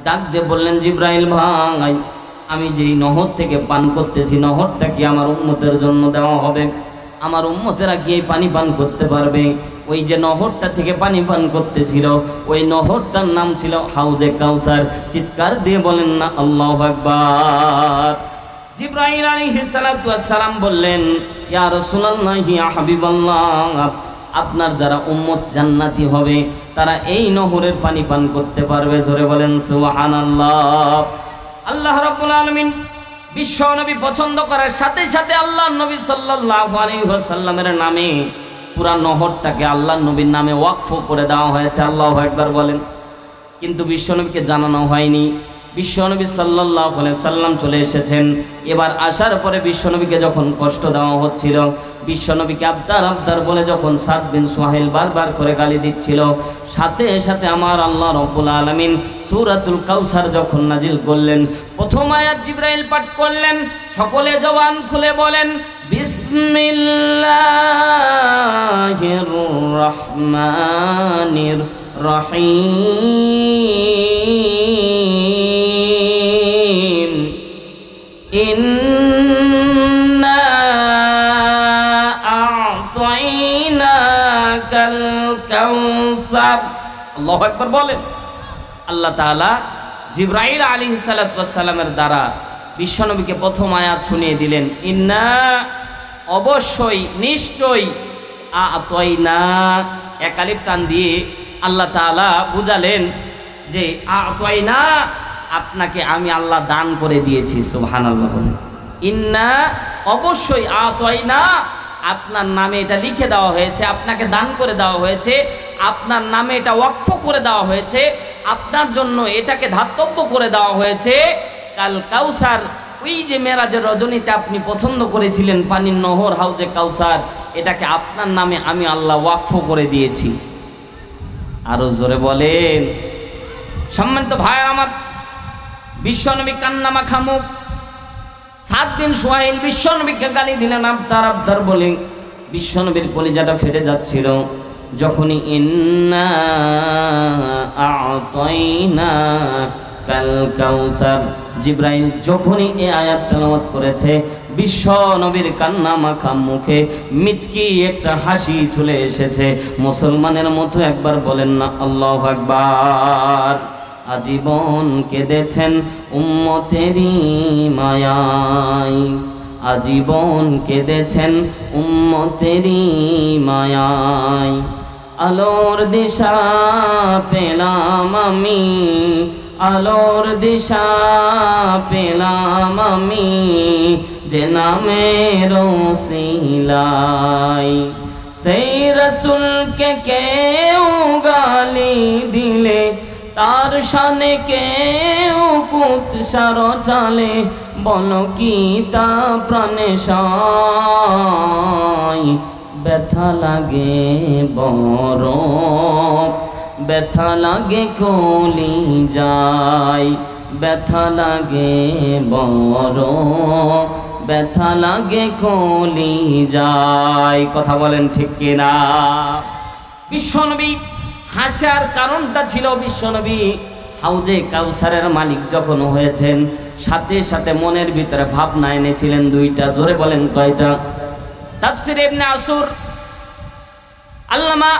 ডাক দিয়ে বললেন, জিব্রাইল ভাই, আমি যেই নহর থেকে পান করতেছি, নহরটা কি আমার উম্মতের জন্য দেওয়া হবে? আমার উম্মতেরা কি এই পানি পান করতে পারবে? ওই যে নহরটা থেকে পানি পান করতেছিল, ওই নহরটার নাম ছিল হাউজে কাউসার। চিৎকার দিয়ে বলেন না আল্লাহু আকবার। জিব্রাইল আলাইহিস সালাতু ওয়াস সালাম বললেন, ইয়া রাসূলুল্লাহ, ইয়া হাবিবাল্লাহ, আপনার যারা উম্মত জান্নাতি হবে তারা এই নহরের পানি পান করতে পারবে। জোরে বলেন সুবহানাল্লাহ। আল্লাহ রাব্বুল আলামিন বিশ্ব নবী পছন্দ করার সাথে সাথে আল্লাহর নবী সাল্লাল্লাহু আলাইহি ওয়াসাল্লামের নামে পুরা নহরটাকে আল্লাহর নবীর নামে ওয়াকফ করে দেওয়া হয়েছে, আল্লাহু আকবার বলেন। কিন্তু বিশ্বনবীকে জানানো হয়নি। বিশ্বনবী সাল্লাল্লাহু আলাইহি সাল্লাম চলে এসেছেন। এবার আসার পরে বিশ্বনবীকে যখন কষ্ট দেওয়া হচ্ছিল, বিশ্বনবীকে আবদার আবদার বলে যখন সাদ বিন সুহাইল বারবার করে গালি দিচ্ছিল, সাথে সাথে আমার আল্লাহ রাব্বুল আলামিন সূরাতুল কাউসার যখন নাজিল করলেন, প্রথম আয়াত জিবরাইল পাঠ করলেন। সকলে জবান খুলে বলেন, বিসমিল্লাহির রহমানির রহিম, ইন্না আ'তাইনাকাল কাউসার। আল্লাহু আকবার বলেন। আল্লাহ তাআলা জিবরাইল আলাইহিস সালাতু ওয়াস সালামের দ্বারা বিশ্বনবীকে প্রথম আয়াত শুনিয়ে দিলেন, ইন্না, অবশ্যই, নিশ্চয়ই, আ'তাইনা, এক আলিফ টান দিয়ে আল্লাহ তাআলা বুঝালেন যে আ'তাইনা, আপনাকে আমি আল্লাহ দান করে দিয়েছি। সুবহানাল্লাহ বলেন। ইন্না, অবশ্যই, আ'তাইনা, আপনার নামে এটা লিখে দেওয়া হয়েছে, আপনাকে দান করে দেওয়া হয়েছে, আপনার নামে এটা ওয়াকফ করে দেওয়া হয়েছে, আপনার জন্য এটাকে ধাতব্য করে দেওয়া হয়েছে। কাল কাউসার, ওই যে মেরাজের রজনীতে আপনি পছন্দ করেছিলেন পানির নহর হাউজে কাউসার, এটাকে আপনার নামে আমি আল্লাহ ওয়াকফ করে দিয়েছি। আরো জোরে বলেন। সম্মানিত ভাইয়ের আমার, বিশ্বনবী কান্নামা খামুক, সাদ বিন সুহাইল বিশ্বনবীকে গালি দিলেন আবদার আবদার বলে। বিশ্বনবীর কলিজাটা ফেটে যাচ্ছিল যখনই ইন্না আ'তাইনা কাল কাউসার, জিব্রাইল যখনই এই আয়াত তেলাওয়াত করেছে বিশ্ব নবীর কান্না মাখা মুখে মিচকি একটা হাসি চলে এসেছে। মুসলমানের মতো একবার বলেন না আল্লাহু আকবার। আজীবন কেঁদেছেন উম্মতেরই মায়ায়, আজীবন কেঁদেছেন উম্মতেরই মায়ায়। আলোর দিশা পেলাম আমি, আলোর দিশা পেলাম আমি, যে নামের ওসিলায়। সেই রাসূলকে কেউ গালি দিলে, তার শানে কেউ কুৎসার চালে, বলো কি তা প্রাণে সয়। ব্যথা লাগে বড়, ব্যথা লাগে কলি যায়, ব্যথা লাগে বড়, ব্যথা লাগে কলি যায়। কথা বলেন ঠিক কিনা? বিশ্বনবী হাসার কারণটা ছিল, বিশ্বনবী হাউজে কাউসারের মালিক যখন হয়েছেন সাথে সাথে মনের ভিতরে ভাবনা এনেছিলেন দুইটা। জোরে বলেন কয়টা? তাফসীর ইবনে আসুর, আল্লামা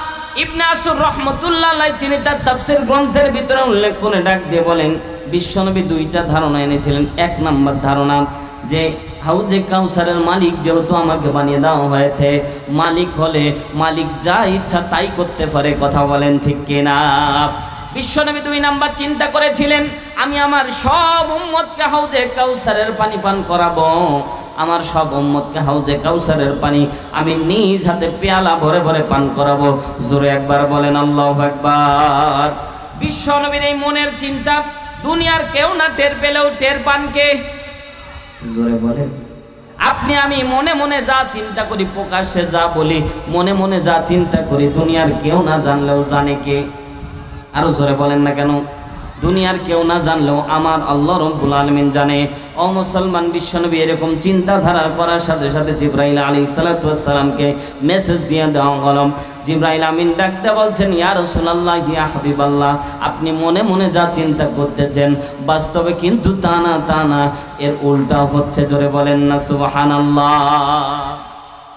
ইবনে আসুর রহমতুল্লাহ আলাইহি তিনি তার তাফসীর গ্রন্থের ভিতরে উল্লেখ করে ডাক দিয়ে বলেন বিশ্বনবী দুইটা ধারণা এনেছিলেন। এক নম্বর ধারণা যে হাউজে কাউসারের মালিক যেহেতু আমাকে বানিয়ে দেওয়া হয়েছে, মালিক হলে মালিক যা ইচ্ছা তাই করতে পারে। কথা বলেন ঠিক কিনা? বিশ্বনবী দুই নাম্বার চিন্তা করেছিলেন আমি আমার সব উম্মতকে হাউজে কাউসারের পানি পান করাবো, আমার সব উম্মতকে হাউজে কাউসারের পানি আমি নিজ হাতে পেয়ালা ভরে ভরে পান করাবো। জোরে একবার বলেন আল্লাহু আকবার। বিশ্বনবীর এই মনের চিন্তা দুনিয়ার কেউ না টের পেলেও টের পান কে? জোরে বলেন। আপনি আমি মনে মনে যা চিন্তা করি, প্রকাশ্যে যা বলি, মনে মনে যা চিন্তা করি, দুনিয়ার কেউ না জানলেও জানে কে? আরো জোরে বলেন না কেন? দুনিয়ার কেউ না জানলেও আমার আল্লাহ রাব্বুল আলামিন জানে। ও মুসলমান, বিশ্বনবী এরকম চিন্তাধারা করার সাথে সাথে জিবরাইল আলাইহিস সালাতু ওয়াস সালামকে মেসেজ দিয়ে দেওয়া হলো। জিবরাইল আমিন ডাকতে বলছেন ইয়া রাসূলুল্লাহ, ইয়া হাবিবাল্লাহ, আপনি মনে মনে যা চিন্তা করতেছেন বাস্তবে কিন্তু তা না, এর উল্টা হচ্ছে। জোরে বলেন না সুবহানাল্লাহ।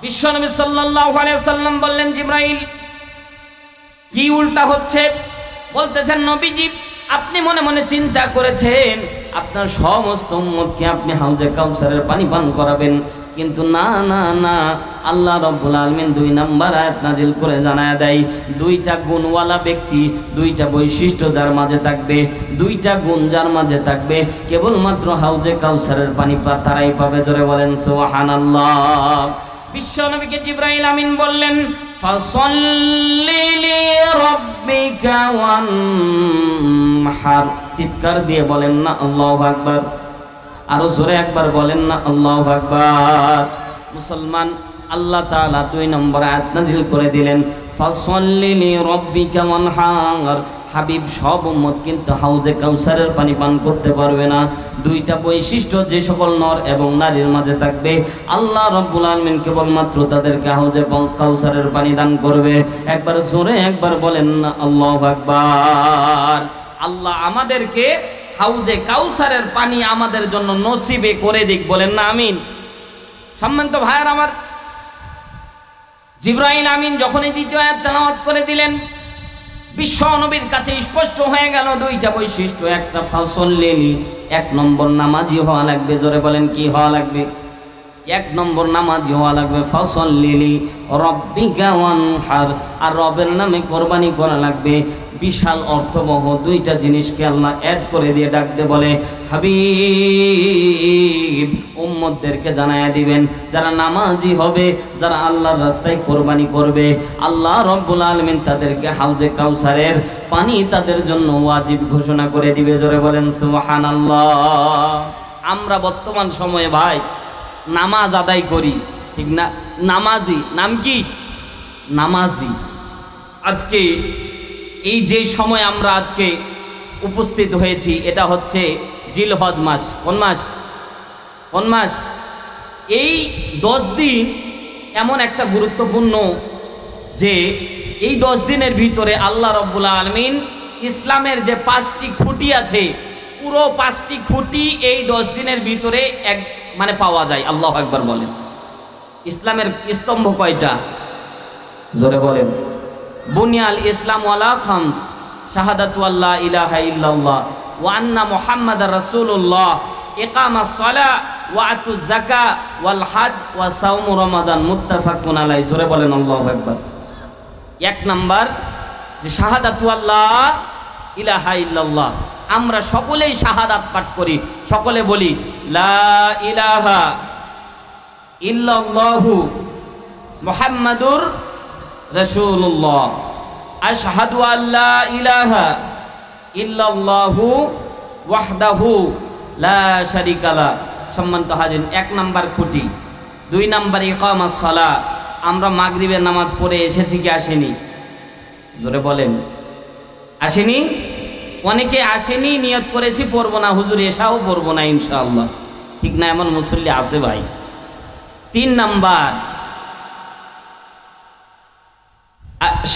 বিশ্বনবী সাল্লাল্লাহু আলাইহি ওয়াসাল্লাম বললেন জিবরাইল কি উল্টা হচ্ছে? বলতেছেন নবীজি আপনি মনে মনে চিন্তা করেছেন আপনার সমস্ত উম্মতকে আপনি হাউজে কাউসারের পানি পান করাবেন, কিন্তু না না না, আল্লাহ রাব্বুল আলামিন দুই নাম্বার আয়াত নাজিল করে জানায় দেয় দুইটা গুণওয়ালা ব্যক্তি, দুইটা বৈশিষ্ট্য যার মাঝে থাকবে, দুইটা গুণ যার মাঝে থাকবে, কেবলমাত্র হাউজে কাউসারের পানি তারাই পাবে। জোরে বলেন সুবহানাল্লাহ। বিশ্বনবীকে জিবরাইল আমিন বললেন ফাসাল্লি লিরাব্বিকা ওয়ানহার। চিৎকার দিয়ে বলেন না আল্লাহু আকবার। আরো জোরে একবার বলেন না আল্লাহু আকবার। মুসলমান, আল্লাহ তাআলা দুই নম্বর আয়াত নাজিল করে দিলেন ফাসাল্লি লিরাব্বিকা ওয়ানহার। হাবিব সব উম্মত কিন্তু হাউজে কাউসারের পানি পান করতে পারবে না। দুইটা বৈশিষ্ট্য যে সকল নর এবং নারীর মাঝে থাকবে আল্লাহ রাব্বুল আলামিন কেবলমাত্র তাদেরকে হাউজে কাউসারের পানি দান করবে। একবার জোরে একবার বলেন না আল্লাহু আকবার। আল্লাহ আমাদেরকে হাউজে কাউসারের পানি আমাদের জন্য নসিবে করে দিক, বলেন না আমিন। সম্মানিত ভাইয়ার আমার, জিবরাইল আমিন যখনই দ্বিতীয় আয়াত তেলাওয়াত করে দিলেন বিশ্ব নবীর কাছে স্পষ্ট হয়ে গেল দুইটা বৈশিষ্ট্য। একটা ফাসাল্লি, এক নম্বর নামাজি হওয়া লাগবে। জোরে বলেন কি হওয়া লাগবে? এক নম্বর নামাজি হওয়া লাগবে। ফাসাল্লি রাব্বিকা ওয়ানহার, আর রবের নামে কোরবানি করা লাগবে। বিশাল অর্থবহ দুইটা জিনিসকে আল্লাহ অ্যাড করে দিয়ে ডাকতে বলে হাবিব উম্মতদেরকে জানায়া দিবেন যারা নামাজি হবে, যারা আল্লাহর রাস্তায় কোরবানি করবে, আল্লাহ রাব্বুল আলামিন তাদেরকে হাউজে কাউসারের পানি তাদের জন্য ওয়াজিব ঘোষণা করে দিবে। জোরে বলেন সুবহানাল্লাহ। আমরা বর্তমান সময়ে ভাই নামাজ আদায় করি, ঠিক না? নামাজি, নাম কি? নামাজি। আজকে এই যে সময় আমরা আজকে উপস্থিত হয়েছি এটা হচ্ছে জিলহজ মাস। কোন মাস? কোন মাস? এই 10 দিন এমন একটা গুরুত্বপূর্ণ যে এই 10 দিনের ভিতরে আল্লাহ রাব্বুল আলামিন ইসলামের যে 5টি খুঁটি আছে পুরো 5টি খুঁটি এই 10 দিনের ভিতরে এক মানে পাওয়া যায়। আল্লাহু আকবার বলেন। ইসলামের স্তম্ভ কয়টা? জোরে বলেন। বুনিয়াল ইসলাম আলা খামস, শাহাদাতু আল্লা ইলাহা ইল্লাল্লাহ ওয়া আন্না মুহাম্মাদার রাসূলুল্লাহ, ইকামাস সালাহ ওয়া আতুজ যাকাত ওয়াল হজ ওয়া সাওম রমাদান, মুত্তাফাকুন আলাইহি। জোরে বলেন আল্লাহু আকবার। 1 নাম্বার যে শাহাদাতু আল্লা ইলাহা ইল্লাল্লাহ, আমরা সকলেই শাহাদাত পাঠ করি, সকলে বলি লা ইলাহা ইল্লাল্লাহু মুহাম্মাদুর রাসূলুল্লাহ, আশহাদু আল্লা ইলাহা ইল্লাল্লাহু ওয়াহদাহু লা শারীকা লা। সম্মানিত হাজিরিন, 1 নাম্বার খুঁটি। 2 নাম্বার ইকামাস সালাহ, আমরা মাগরিবের নামাজ পড়ে এসেছি কি আসেনি? জোরে বলেন, আসেনি? অনেকে আসেনি, নিয়ত করেছি পড়বো না, হুজুর এসাও পড়বো না ইনশাআল্লাহ, ঠিক না? এমন মুসল্লি আছে ভাই। 3 নাম্বার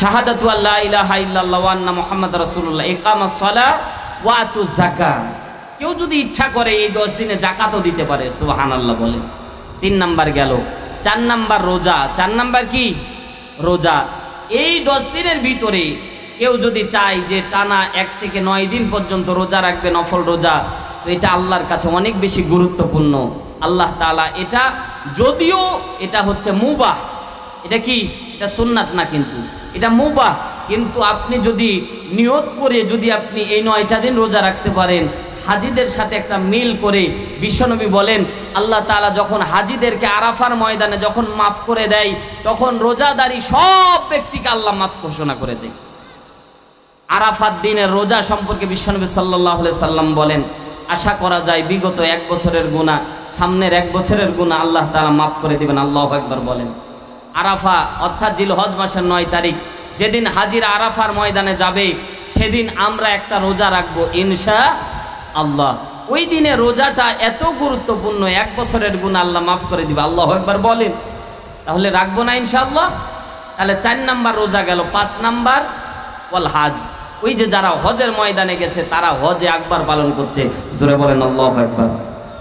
শাহাদাতু আল্লা ইলাহা ইল্লাল্লাহ ওয়া আন্না মুহাম্মাদার রাসূলুল্লাহ, ইকামাস সালাহ ওয়া আতুজ যাকাত। কেউ যদি ইচ্ছা করে এই 10 দিনে যাকাতও দিতে পারে, সুবহানাল্লাহ বলেন। 3 নাম্বার গেল। 4 নাম্বার রোজা। 4 নাম্বার কি? রোজা। এই 10 দিনের ভিতরে কেউ যদি চায় যে টানা 1 থেকে 9 দিন পর্যন্ত রোজা রাখবে, নফল রোজা, তো এটা আল্লাহর কাছে অনেক বেশি গুরুত্বপূর্ণ। আল্লাহ তাআলা এটা, যদিও এটা হচ্ছে মুবাহ, এটা কি? এটা সুন্নাত না, কিন্তু এটা মুবাহ। কিন্তু আপনি যদি নিয়ত করে যদি আপনি এই 9টা দিন রোজা রাখতে পারেন, হাজিদের সাথে একটা মিল করে, বিশ্বনবী বলেন আল্লাহ তাআলা যখন হাজিদেরকে আরাফার ময়দানে যখন মাফ করে দেয়, তখন রোজাদারি সব ব্যক্তিকে আল্লাহ মাফ ঘোষণা করে দেয়। আরাফাত দিনের রোজা সম্পর্কে বিশ্বনবী সাল্লাল্লাহু আলাইহি সাল্লাম বলেন, আশা করা যায় বিগত 1 বছরের গুনাহ, সামনের 1 বছরের গুনাহ আল্লাহ তাআলা মাফ করে দিবেন। আল্লাহু আকবার বলেন। আরাফা অর্থাৎ জিলহজ মাসের 9 তারিখ, যেদিন হাজিরা আরাফার ময়দানে যাবে, সেদিন আমরা একটা রোজা রাখবো ইনশাআল্লাহ। ওই দিনে রোজাটা এত গুরুত্বপূর্ণ, 1 বছরের গুনাহ আল্লাহ মাফ করে দিবে। আল্লাহু আকবার বলেন। তাহলে রাখবো না ইনশাআল্লাহ? তাহলে 4 নাম্বার রোজা গেল। 5 নাম্বার ওয়াল হজ, ওই যে যারা হজের ময়দানে গেছে তারা হজে আকবার পালন করছে। জোরে বলেন আল্লাহু আকবার।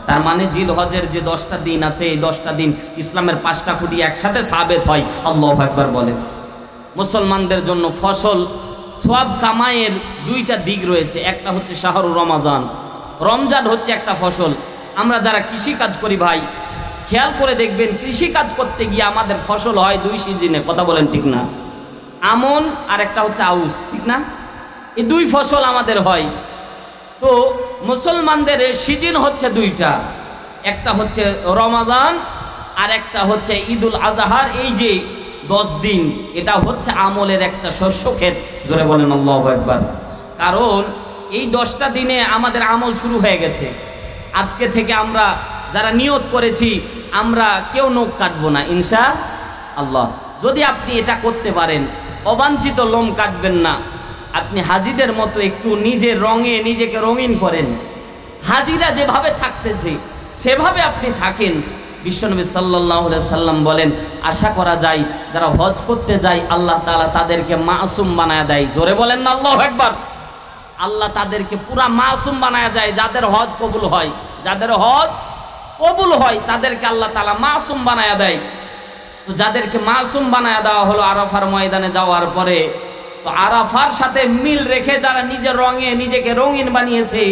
তার মানে জিল হজের যে 10টা দিন আছে, এই 10টা দিন ইসলামের 5টা খুঁটি একসাথে সাবেত হয়। আল্লাহু আকবার বলেন। মুসলমানদের জন্য ফসল সওয়াব কামাইয়ের 2টা দিক রয়েছে। একটা হচ্ছে শাহরুর রমাজান, রমজান হচ্ছে একটা ফসল। আমরা যারা কৃষি কাজ করি ভাই, খেয়াল করে দেখবেন কৃষি কাজ করতে গিয়ে আমাদের ফসল হয় 2 সিজনে। কথা বলেন ঠিক না? আমন আর একটা হচ্ছে আউশ, ঠিক না? এই 2 ফসল আমাদের হয়। তো মুসলমানদের সিজন হচ্ছে 2টা, একটা হচ্ছে রমাদান আর একটা হচ্ছে ঈদুল আজহার। এই যে 10 দিন, এটা হচ্ছে আমলের একটা শস্য ক্ষেত। জোরে বলেন আল্লাহু আকবার। কারণ এই 10টা দিনে আমাদের আমল শুরু হয়ে গেছে। আজকে থেকে আমরা যারা নিয়ত করেছি, আমরা কেউ নখ কাটবো না ইনশাআল্লাহ। যদি আপনি এটা করতে পারেন, অবাঞ্ছিত লোম কাটবেন না, আপনি হাজিদের মতো একটু নিজের রঙে নিজেকে রঙিন করেন, হাজিরা যেভাবে থাকতেছে সেভাবে আপনি থাকেন। বিশ্বনবী সাল্লাল্লাহু আলাইহি সাল্লাম বলেন, আশা করা যায় যারা হজ করতে যায় আল্লাহ তাআলা তাদেরকে মাসুম বানায় দেয়। জোরে বলেন না আল্লাহু আকবার। আল্লাহ তাদেরকে পুরা মাসুম বানায় যায়। যাদের হজ কবুল হয়, যাদের হজ কবুল হয় তাদেরকে আল্লাহ তাআলা মাসুম বানায় দেয়। তো যাদেরকে মাসুম বানায় দেওয়া হলো আরাফার ময়দানে যাওয়ার পরে, তো আরাফার সাথে মিল রেখে যারা নিজের রঙে নিজেকে রঙিন বানিয়েছে,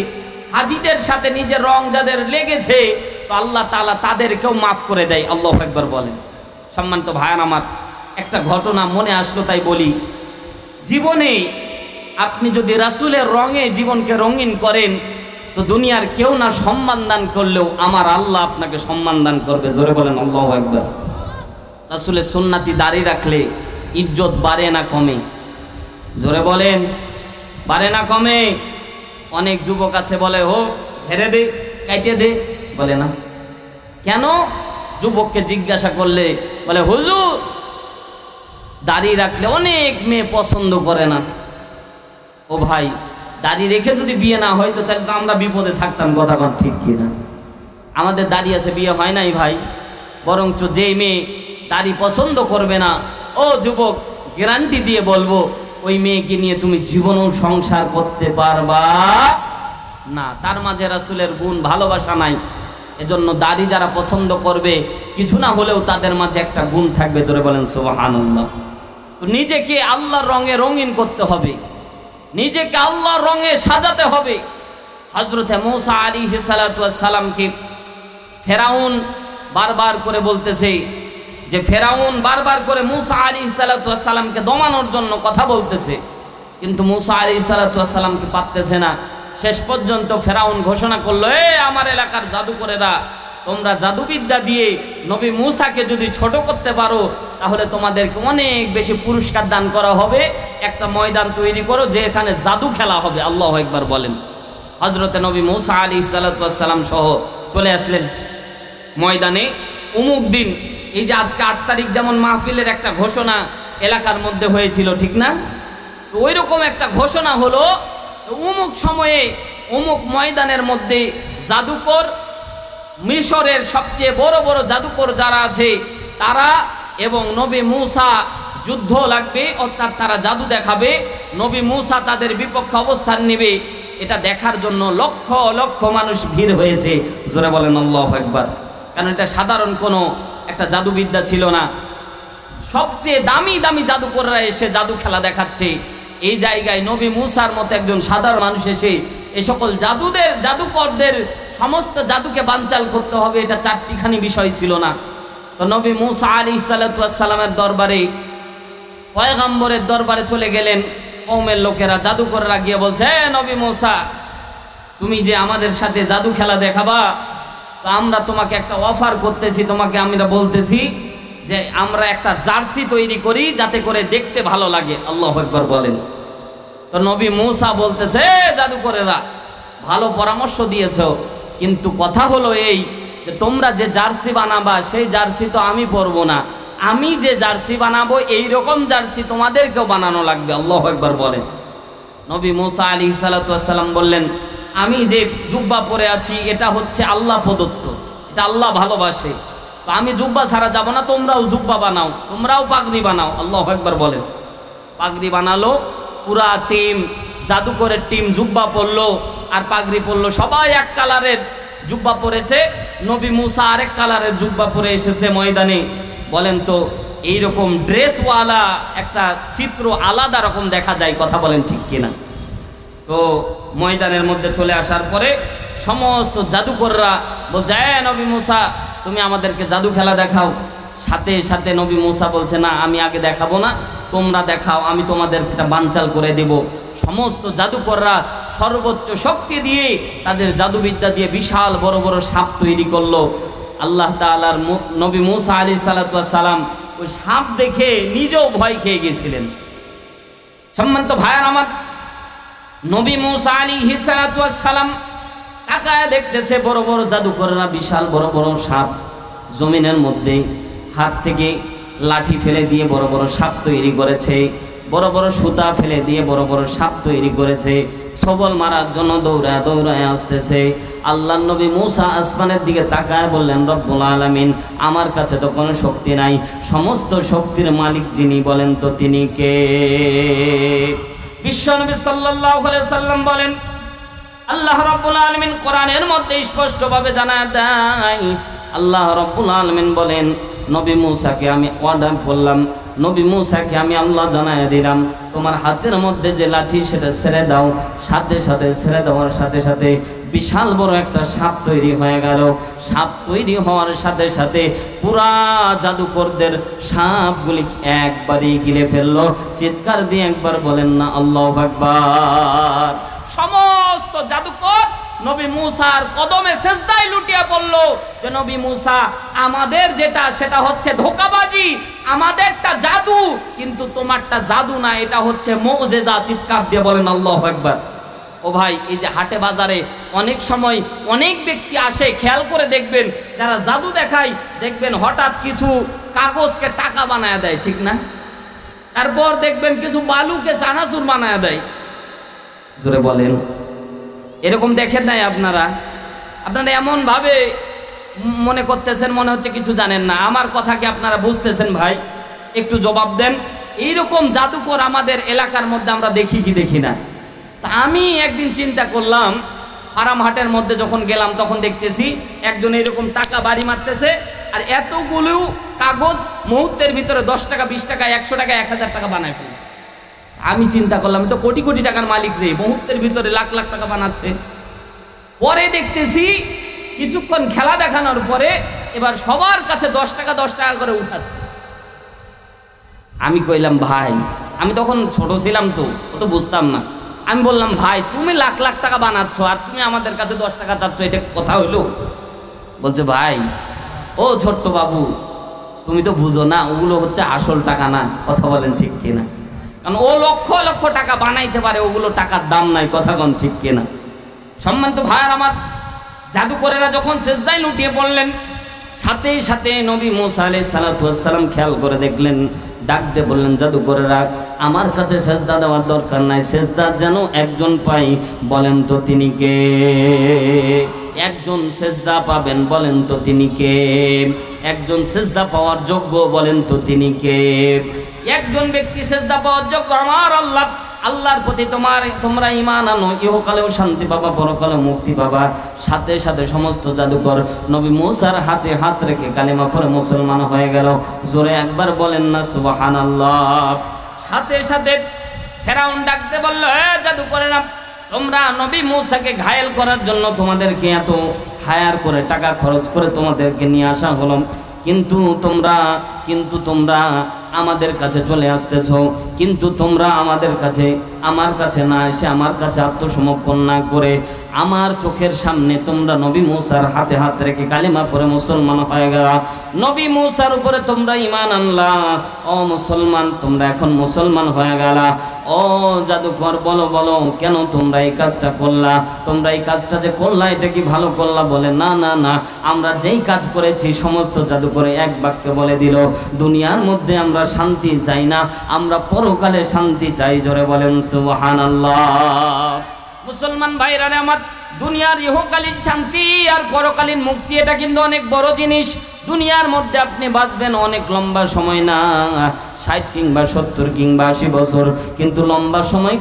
হাজিদের সাথে নিজের রং যাদের লেগেছে, তো আল্লাহ তাআলা তাদেরকেও মাফ করে দেয়। আল্লাহু আকবার বলেন। সম্মানিত ভাইয়ান আমার, একটা ঘটনা মনে আসলো তাই বলি। জীবনে আপনি যদি রাসূলের রঙে জীবনকে রঙিন করেন, তো দুনিয়ার কেউ না সম্মান দান করলেও আমার আল্লাহ আপনাকে সম্মান দান করবে। জোরে বলেন আল্লাহু আকবার। রাসূলের সুন্নতি দাড়ি রাখলে ইজ্জত বাড়ে না কমে? জোরে বলেন, বাড়ে না কমে? অনেক যুবক আছে বলে, হোক ঝেড়ে দে, কাইটে দে, বলে না কেন? যুবককে জিজ্ঞাসা করলে বলে, হুজুর দাড়ি রাখলে অনেক মেয়ে পছন্দ করে না। ও ভাই, দাড়ি রেখে যদি বিয়ে না হয় তো তাহলে তো আমরা বিপদে থাকতাম। কথা বল ঠিক কিনা? আমাদের দাড়ি আছে, বিয়ে হয় নাই ভাই। বরঞ্চ যে মেয়ে দাড়ি পছন্দ করবে না, ও যুবক গ্যারান্টি দিয়ে বলবো, ওই মেয়েকে নিয়ে তুমি জীবনেও সংসার করতে পারবা না, তার মাঝে রাসূলের গুণ ভালোবাসা নাই। এজন্য দাড়ি যারা পছন্দ করবে কিছু না হলেও তাদের মাঝে একটা গুণ থাকবে। জোরে বলেন সুবহানাল্লাহ। তো নিজেকে আল্লাহর রঙে রঙিন করতে হবে, নিজেকে আল্লাহর রঙে সাজাতে হবে। হযরতে মূসা আলাইহিস সালাতু ওয়াস সালামকে ফেরাউন বারবার করে বলতেছে যে ফেরাউন বারবার করে মূসা আলাইহিস সালাতু ওয়াস সালামকে দমানোর জন্য কথা বলতেছে, কিন্তু মূসা আলাইহিস সালাতু ওয়াস সালামকে পারতেছে না। শেষ পর্যন্ত ফেরাউন ঘোষণা করলো, আমার এলাকার জাদুকরেরা, তোমরা জাদুবিদ্যা দিয়ে নবী মূসাকে যদি ছোট করতে পারো তাহলে তোমাদেরকে অনেক বেশি পুরস্কার দান করা হবে। একটা ময়দান তৈরি করো যে এখানে জাদু খেলা হবে। আল্লাহু আকবার বলেন। হযরতে নবী মূসা আলাইহিস সালাতু ওয়াস সালাম সহ চলে আসলেন ময়দানে। অমুক দিন, এই যে আজকে 8 তারিখ যেমন মাহফিলের একটা ঘোষণা এলাকার মধ্যে হয়েছিল, ঠিক না? তো ওই রকম একটা ঘোষণা হলো, অমুক সময়ে অমুক ময়দানের মধ্যে জাদুকর, মিশরের সবচেয়ে বড় বড় জাদুকর যারা আছে তারা এবং নবী মূসা যুদ্ধ লাগবে, অর্থাৎ তারা জাদু দেখাবে, নবী মূসা তাদের বিপক্ষে অবস্থান নেবে। এটা দেখার জন্য লক্ষ লক্ষ মানুষ ভিড় হয়েছে। জোরে বলেন আল্লাহু আকবার। কারণ এটা সাধারণ কোনো একটা জাদুবিদ্যা ছিল না, সবচেয়ে দামি দামি জাদুকররা এসে জাদু খেলা দেখাচ্ছে। এই জায়গায় নবী মূসার মতো একজন সাধারণ মানুষ এসে এই সকল জাদুকরদের সমস্ত জাদুকে বানচাল করতে হবে, এটা চারটিখানি বিষয় ছিল না। তো নবী মূসা আলাইহিস সালাতু ওয়াস সালামের দরবারে, পয়গম্বরের দরবারে চলে গেলেন কওমের লোকেরা, জাদুকররা গিয়ে বলছে, হে নবী মূসা, তুমি যে আমাদের সাথে জাদু খেলা দেখাবা, তো আমরা তোমাকে একটা অফার করতেছি, তোমাকে আমরা বলতেছি যে আমরা একটা জার্সি তৈরি করি যাতে করে দেখতে ভালো লাগে। আল্লাহু আকবার বলেন। তো নবী মূসা বলতেছে, জাদুকরেরা ভালো পরামর্শ দিয়েছো, কিন্তু কথা হলো এই যে তোমরা যে জার্সি বানাবা সেই জার্সি তো আমি পরবো না, আমি যে জার্সি বানাবো এই রকম জার্সি তোমাদেরকেও বানানো লাগবে। আল্লাহু আকবার বলেন। নবী মূসা আলাইহিস সালাতু ওয়াস সালাম বললেন, আমি যে জুব্বা পরে আছি এটা হচ্ছে আল্লাহ প্রদত্ত, এটা আল্লাহ ভালোবাসে, তো আমি জুব্বা ছাড়া যাব না, তোমরাও জুব্বা বানাও, তোমরাও পাগড়ি বানাও। আল্লাহু আকবার বলেন। পাগড়ি বানালো, পুরা টিম, জাদুকরের টিম জুব্বা পরলো আর পাগড়ি পরলো, সবাই এক কালারের জুব্বা পরেছে। নবী মূসা আরেক কালারের জুব্বা পরে এসেছে ময়দানে। বলেন তো এইরকম ড্রেসওয়ালা একটা চিত্র আলাদা রকম দেখা যায়, কথা বলেন ঠিক কিনা? তো ময়দানের মধ্যে চলে আসার পরে সমস্ত জাদুকররা বলছে, নবী মূসা তুমি আমাদেরকে জাদু খেলা দেখাও। সাথে সাথে নবী মূসা বলছে, না আমি আগে দেখাবো না, তোমরা দেখাও, আমি তোমাদের এটা বানচাল করে দেব। সমস্ত জাদুকররা সর্বোচ্চ শক্তি দিয়ে তাদের জাদুবিদ্যা দিয়ে বিশাল বড় বড় সাপ তৈরি করলো। আল্লাহ তাআলার নবী মূসা আলাইহিস সালাতু ওয়াস সালাম ওই সাপ দেখে নিজেও ভয় খেয়ে গিয়েছিলেন। সম্মানিত ভাইয়ার আমার, নবী মূসা আলাইহিস সালাতু ওয়াস সালাম তাকায় দেখতেছে বড় বড় জাদুকররা বিশাল বড় বড় সাপ জমিনের মধ্যে হাত থেকে লাঠি ফেলে দিয়ে বড় বড় সাপ তৈরি করেছে, বড় বড় সুতা ফেলে দিয়ে বড় বড় সাপ তৈরি করেছে, সবল মারার জন্য দৌড়ায় দৌড়ায় আসতেছে। আল্লাহর নবী মূসা আসমানের দিকে তাকায় বললেন, রব্বুল আলামিন, আমার কাছে তো কোনো শক্তি নাই, সমস্ত শক্তির মালিক যিনি বলেন তো তিনি কে? বিশ্বনবী সাল্লাল্লাহু আলাইহি সাল্লাম বলেন, আল্লাহ রাব্বুল আলামিন কোরআনের মধ্যে স্পষ্টভাবে জানায় দেয়, আল্লাহ রাব্বুল আলামিন বলেন, নবী মূসাকে আমি অর্ডার করলাম, নবী মূসাকে আমি আল্লাহ জানায় দিলাম, তোমার হাতের মধ্যে যে লাঠি সেটা ছেড়ে দাও। সাথে সাথে ছেড়ে দেওয়ার সাথে সাথে বিশাল বড় একটা সাপ তৈরি হয়ে গেল। সাপ তৈরি হওয়ার সাথে সাথে পুরা জাদুকরদের সাপগুলি একবারেই গিলে ফেললো। চিৎকার দিয়ে একবার বলেন না আল্লাহু আকবার। সমস্ত জাদুকর নবী মূসার কদমে সেজদায় লুটিয়ে পড়ল যে নবী মূসা, আমাদের যেটা সেটা হচ্ছে ধোঁকাবাজি, আমাদেরটা জাদু, কিন্তু তোমারটা জাদু না, এটা হচ্ছে মুজিজা। চিৎকার দিয়ে বলেন আল্লাহু আকবার। ও ভাই, এই যে হাটে বাজারে অনেক সময় অনেক ব্যক্তি আসে, খেয়াল করে দেখবেন, যারা জাদু দেখায় দেখবেন হঠাৎ কিছু কাগজকে টাকা বানায় দেয়, ঠিক না? তারপর দেখবেন কিছু বালুকে চানাচুর বানায় দেয়। জোরে বলেন, এরকম দেখেন নাই আপনারা? আপনারা এমন ভাবে মনে করতেছেন মনে হচ্ছে কিছু জানেন না। আমার কথা কি আপনারা বুঝতেছেন ভাই? একটু জবাব দেন। এইরকম জাদুকর আমাদের এলাকার মধ্যে আমরা দেখি কি দেখি না? তা আমি একদিন চিন্তা করলাম, হারাম হাটের মধ্যে যখন গেলাম তখন দেখতেছি একজন এরকম টাকা বাড়ি মারতেছে, আর এতগুলো কাগজ মুহূর্তের ভিতরে 10 টাকা 20 টাকা 100 টাকা 1000 টাকা বানায় ফেলে। আমি চিন্তা করলাম তো কোটি কোটি টাকার মালিক রে, মুহূর্তের ভিতরে লাখ লাখ টাকা বানাচ্ছে। পরে দেখতেছি কিছুক্ষণ খেলা দেখানোর পরে এবার সবার কাছে 10 টাকা 10 টাকা করে উঠাচ্ছে। আমি কইলাম ভাই, আমি তখন ছোট ছিলাম তো অত বুঝতাম না, আমি বললাম ভাই তুমি লাখ লাখ টাকা বানাচ্ছ আর তুমি আমাদের কাছে 10 টাকা চাচ্ছ, এটা কথা হইলো? বলছে ভাই ও ছোট্ট বাবু তুমি তো বুঝো না, ওগুলো হচ্ছে আসল টাকা না। কথা বলেন ঠিক কিনা? কারণ ও লক্ষ লক্ষ টাকা বানাইতে পারে, ওগুলো টাকার দাম নাই। কথা কন ঠিক কিনা? সম্মানিত ভাইয়ার আমার, জাদুকরেরা যখন সেজদায় লুটিয়ে পড়লেন, সাথে সাথে নবী মুসা আলাইহিস সালাতু ওয়াস সালাম খেয়াল করে দেখলেন, ডাক দিয়ে বললেন, জাদুকরেরা আমার কাছে সেজদা দেওয়ার দরকার নাই, সেজদা যেন একজন পাই, বলেন তো তিনি কে? একজন সেজদা পাবেন, বলেন তো তিনি কে? একজন সেজদা পাওয়ার যোগ্য, বলেন তো তিনি কে? একজন ব্যক্তি সেজদা পাওয়ার যোগ্য, আমার আল্লাহ। আল্লাহর প্রতি তোমরা ঈমান আনো, ইহকালেও শান্তি পাবা, পরকালেও মুক্তি পাবা। সাথে সাথে সমস্ত জাদুকর নবী মুসার হাতে হাত রেখে কালেমা পড়ে মুসলমান হয়ে গেল। জোরে একবার বলেন না সুবহানাল্লাহ। সাথে সাথে ফেরাউন ডাকতে বলল, এ জাদুকরেরা, তোমরা নবী মুসাকে ঘায়েল করার জন্য তোমাদেরকে এত হায়ার করে টাকা খরচ করে তোমাদেরকে নিয়ে আসা হলো, কিন্তু তোমরা আমাদের কাছে চলে আসতেছ, কিন্তু তোমরা আমার কাছে না এসে আমার কাছে আত্মসমর্পণ না করে আমার চোখের সামনে তোমরা নবী মুসার হাতে হাত রেখে কালিমা পড়ে মুসলমান হয়ে গেল। নবী মুসার উপরে তোমরা ঈমান আনলা। ও মুসলমান, তোমরা এখন মুসলমান হয়ে গেলা। ও জাদুকর, বলো কেন তোমরা এই কাজটা করলা? তোমরা এই কাজটা যে করলা, এটা কি ভালো করলা? বলে না না না, আমরা যেই কাজ করেছি সমস্ত জাদুকরে এক বাক্যে বলে দিল, দুনিয়ার মধ্যে আমরা শান্তি চাই না, আমরা পরকালে শান্তি চাই। জোরে বলেন সুবহানাল্লাহ। মুসলমান ভাইরা আমার, দুনিয়ার ইহকালীন শান্তি আর পরকালীন মুক্তি, এটা কিন্তু অনেক বড় জিনিস। দুনিয়ার মধ্যে আপনি বাঁচবেন অনেক লম্বা সময় না, 60 কিংবা 70 কিংবা 80 বছর, কিন্তু লম্বা সময়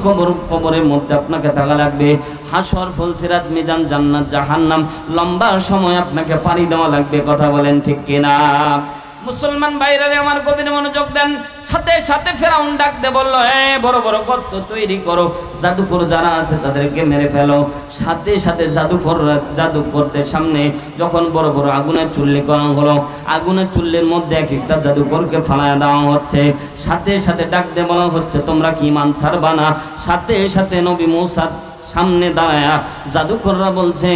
কবরের মধ্যে আপনাকে থাকা লাগবে। হাসর, ফুলসিরাত, মিজান, জান্নাত, জাহান্নাম, লম্বা সময় আপনাকে পাড়ি দেওয়া লাগবে। কথা বলেন ঠিক কিনা? মুসলমান ভাইরা আমার, গভীর মনোযোগ দেন। সাথে সাথে ফেরাউন ডাকতে বলল, বড় বড় গর্ত তৈরি করো, জাদুকর যারা আছে তাদেরকে মেরে ফেলো। সাথে সাথে জাদুকরদের সামনে যখন বড় বড় আগুনের চুল্লি করা হলো, আগুনের চুল্লির মধ্যে এক একটা জাদুকরকে ফালায় দেওয়া হচ্ছে। সাথে সাথে ডাকতে বলা হচ্ছে, তোমরা কি ঈমান ছাড়বা না? সাথে সাথে নবী মুসা সামনে দাঁড়ায়া জাদুকররা বলছে,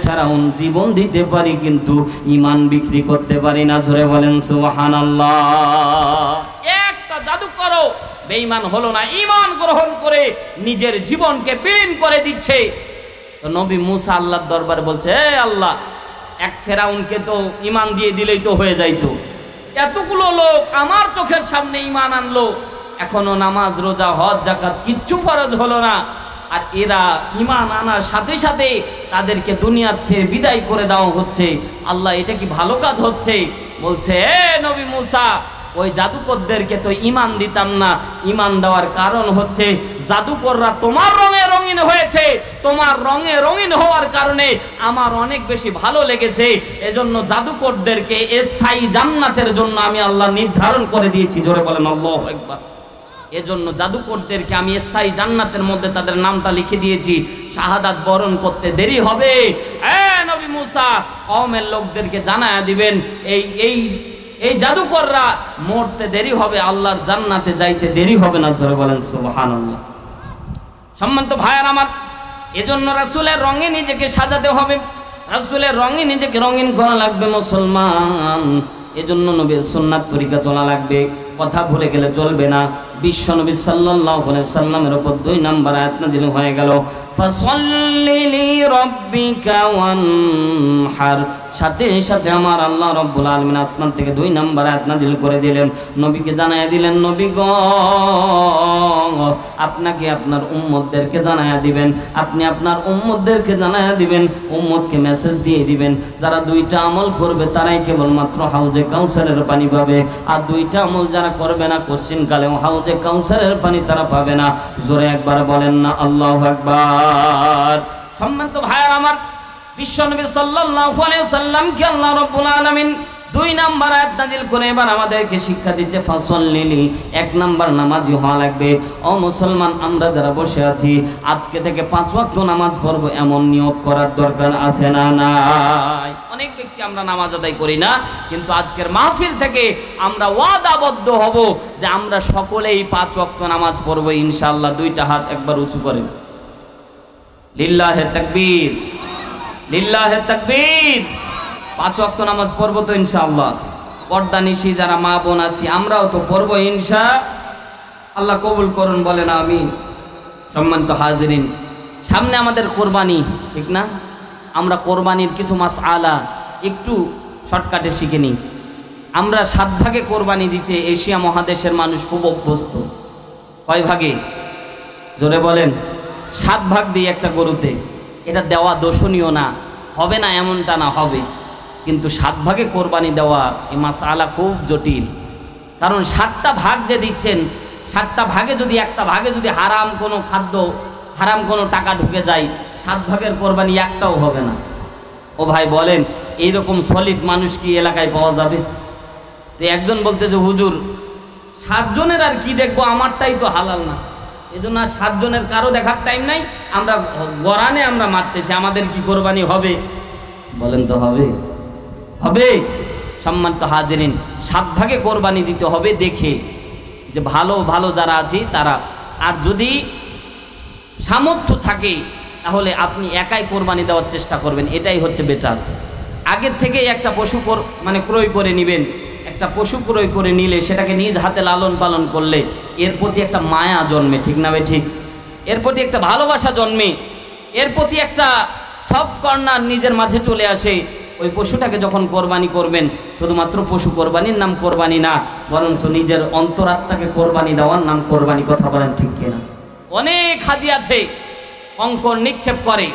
ফেরাউন, জীবন দিতে পারি কিন্তু ঈমান বিক্রি করতে পারি না। জোরে বলেন সুবহানাল্লাহ। একটা জাদুকরও বেঈমান হলো না, ঈমান গ্রহণ করে নিজের জীবনকে বিলীন করে দিচ্ছে। তো নবী মুসা আল্লাহর দরবারে বলছে, আল্লাহ, এক ফেরাউনকে তো ঈমান দিয়ে দিলেই তো হয়ে যাইতো, এতগুলো লোক আমার চোখের সামনে ঈমান আনলো, এখনো নামাজ, রোজা, হজ, যাকাত কিচ্ছু ফরজ হলো না, আর এরা ঈমান আনার সাথে সাথে তাদেরকে দুনিয়ার থেকে বিদায় করে দেওয়া হচ্ছে। আল্লাহ, এটা কি ভালো কাজ হচ্ছে? বলছে, নবী মুসা, ওই জাদুকরদেরকে তো ঈমান দিতাম না, ঈমান দেওয়ার কারণ হচ্ছে জাদুকররা তোমার রঙে রঙিন হয়েছে, তোমার রঙে রঙিন হওয়ার কারণে আমার অনেক বেশি ভালো লেগেছে, এজন্য জাদুকরদেরকে স্থায়ী জান্নাতের জন্য আমি আল্লাহ নির্ধারণ করে দিয়েছি। জোরে বলেন আল্লাহু আকবার। এজন্য জাদুকরদেরকে আমি স্থায়ী জান্নাতের মধ্যে তাদের নামটা লিখে দিয়েছি। শাহাদাত বরণ করতে দেরি হবে, নবী মুসা কওমের লোকদেরকে জানায়া দিবেন, এই জাদুকররা মরতে দেরি হবে, আল্লাহর জান্নাতে যাইতে দেরি হবে না। জোরে বলেন সুবহানাল্লাহ। সম্মানিত ভাইয়ার আমার, এজন্য রাসূলের রঙে নিজেকে সাজাতে হবে, রাসূলের রঙে নিজেকে রঙিন করা লাগবে মুসলমান। এজন্য নবীর সুন্নাত তরিকা চলা লাগবে, কথা ভুলে গেলে চলবে না। বিশ্ব নবী সাল্লাল্লাহু আলাইহি ওয়াসাল্লামের উপর 2 নম্বর আয়াত নাযিল হয়ে গেল, ফাসাল্লি লিরাব্বিকা ওয়ানহার। সাথে সাথে আমার আল্লাহ রাব্বুল আলামিন আসমান থেকে 2 নম্বর আয়াত নাযিল করে দিলেন, নবীকে জানায়া দিলেন, নবী গো, আপনাকে আপনার উম্মতদেরকে জানায়া দিবেন, আপনি আপনার উম্মতদেরকে জানায়া দিবেন, উম্মতকে মেসেজ দিয়ে দিবেন, যারা 2টা আমল করবে তারাই কেবলমাত্র হাউজে কাউসারের পানি পাবে, আর 2টা আমল যারা করবে না কোশ্চিন কালেও হাউজে কাউসারের পানি তারা পাবে না। জোরে একবার বলেন না আল্লাহু আকবার। সম্মানিত ভাইয়ার আমার, বিশ্বনবী সাল্লাল্লাহু আলাইহি ওয়াসাল্লামকে আল্লাহ রাব্বুল আলামিন 2 নাম্বার আয়াত নাযিল করে এবার আমাদেরকে শিক্ষা দিচ্ছে ফাসল্লিলি, 1 নাম্বার নামাজি হওয়া লাগবে। ও মুসলমান, আমরা যারা বসে আছি আজকে থেকে 5 ওয়াক্ত নামাজ পড়ব এমন নিয়ত করার দরকার আছে না নাই? অনেক ব্যক্তি আমরা নামাজ আদায় করি না, কিন্তু আজকের মাহফিল থেকে আমরা ওয়াদাবদ্ধ হব যে আমরা সকলেই 5 ওয়াক্ত নামাজ পড়ব ইনশাআল্লাহ। 2টা হাত একবার উঁচু করেন, লিল্লাহে তাকবীর, লিল্লাহে তাকবীর। 5 ওয়াক্ত নামাজ পড়বো তো ইনশাআল্লাহ। পর্দা নিশি যারা মা বোন আছি আমরাও তো পড়বো ইনশাআল্লাহ। কবুল করুন, বলেন আমিন। সম্মানিত হাজিরিন, সামনে আমাদের কোরবানি, ঠিক না? আমরা কোরবানির কিছু মাসআলা একটু শর্টকাটে শিখে নিই। আমরা 7 ভাগে কোরবানি দিতে এশিয়া মহাদেশের মানুষ খুব অভ্যস্ত। কয় ভাগে? জোরে বলেন। 7 ভাগ দিই একটা গরুতে। এটা দেওয়া দোষণীয় না, হবে না এমনটা না, হবে, কিন্তু 7 ভাগে কোরবানি দেওয়া এই মাসআলা খুব জটিল। কারণ 7টা ভাগ যে দিচ্ছেন, 7টা ভাগে যদি একটা ভাগে যদি হারাম কোনো খাদ্য, হারাম কোনো টাকা ঢুকে যায়, 7 ভাগের কোরবানি একটাও হবে না। ও ভাই বলেন, এইরকম সলিড মানুষ কি এলাকায় পাওয়া যাবে? তো একজন বলতেছে হুজুর 7 জনের আর কি দেখবো, আমারটাই তো হালাল না, এজন্য আর 7 জনের কারো দেখার টাইম নাই, আমরা গরানে আমরা মারতেছি, আমাদের কি কোরবানি হবে? বলেন তো হবে? হবে। সম্মানিত হাজিরিন, 7 ভাগে কোরবানি দিতে হবে দেখে যে ভালো ভালো যারা আছি তারা। আর যদি সামর্থ্য থাকে তাহলে আপনি একাই কোরবানি দেওয়ার চেষ্টা করবেন, এটাই হচ্ছে বেটার। আগের থেকেই একটা পশু ক্রয় করে নেবেন। একটা পশু ক্রয় করে নিলে সেটাকে নিজ হাতে লালন পালন করলে এর প্রতি একটা মায়া জন্মে, ঠিক না ভাই? ঠিক। এর প্রতি একটা ভালোবাসা জন্মে, এর প্রতি একটা সফট কর্নার নিজের মাঝে চলে আসে। ওই পশুটাকে যখন কোরবানি করবেন, শুধুমাত্র পশু কোরবানির নাম কোরবানি না, বরঞ্চ নিজের অন্তরাত্মাকে কোরবানি দেওয়ার নাম কোরবানি। কথা বলেন ঠিক কিনা? অনেক হাজি আছে কঙ্কর নিক্ষেপ করে।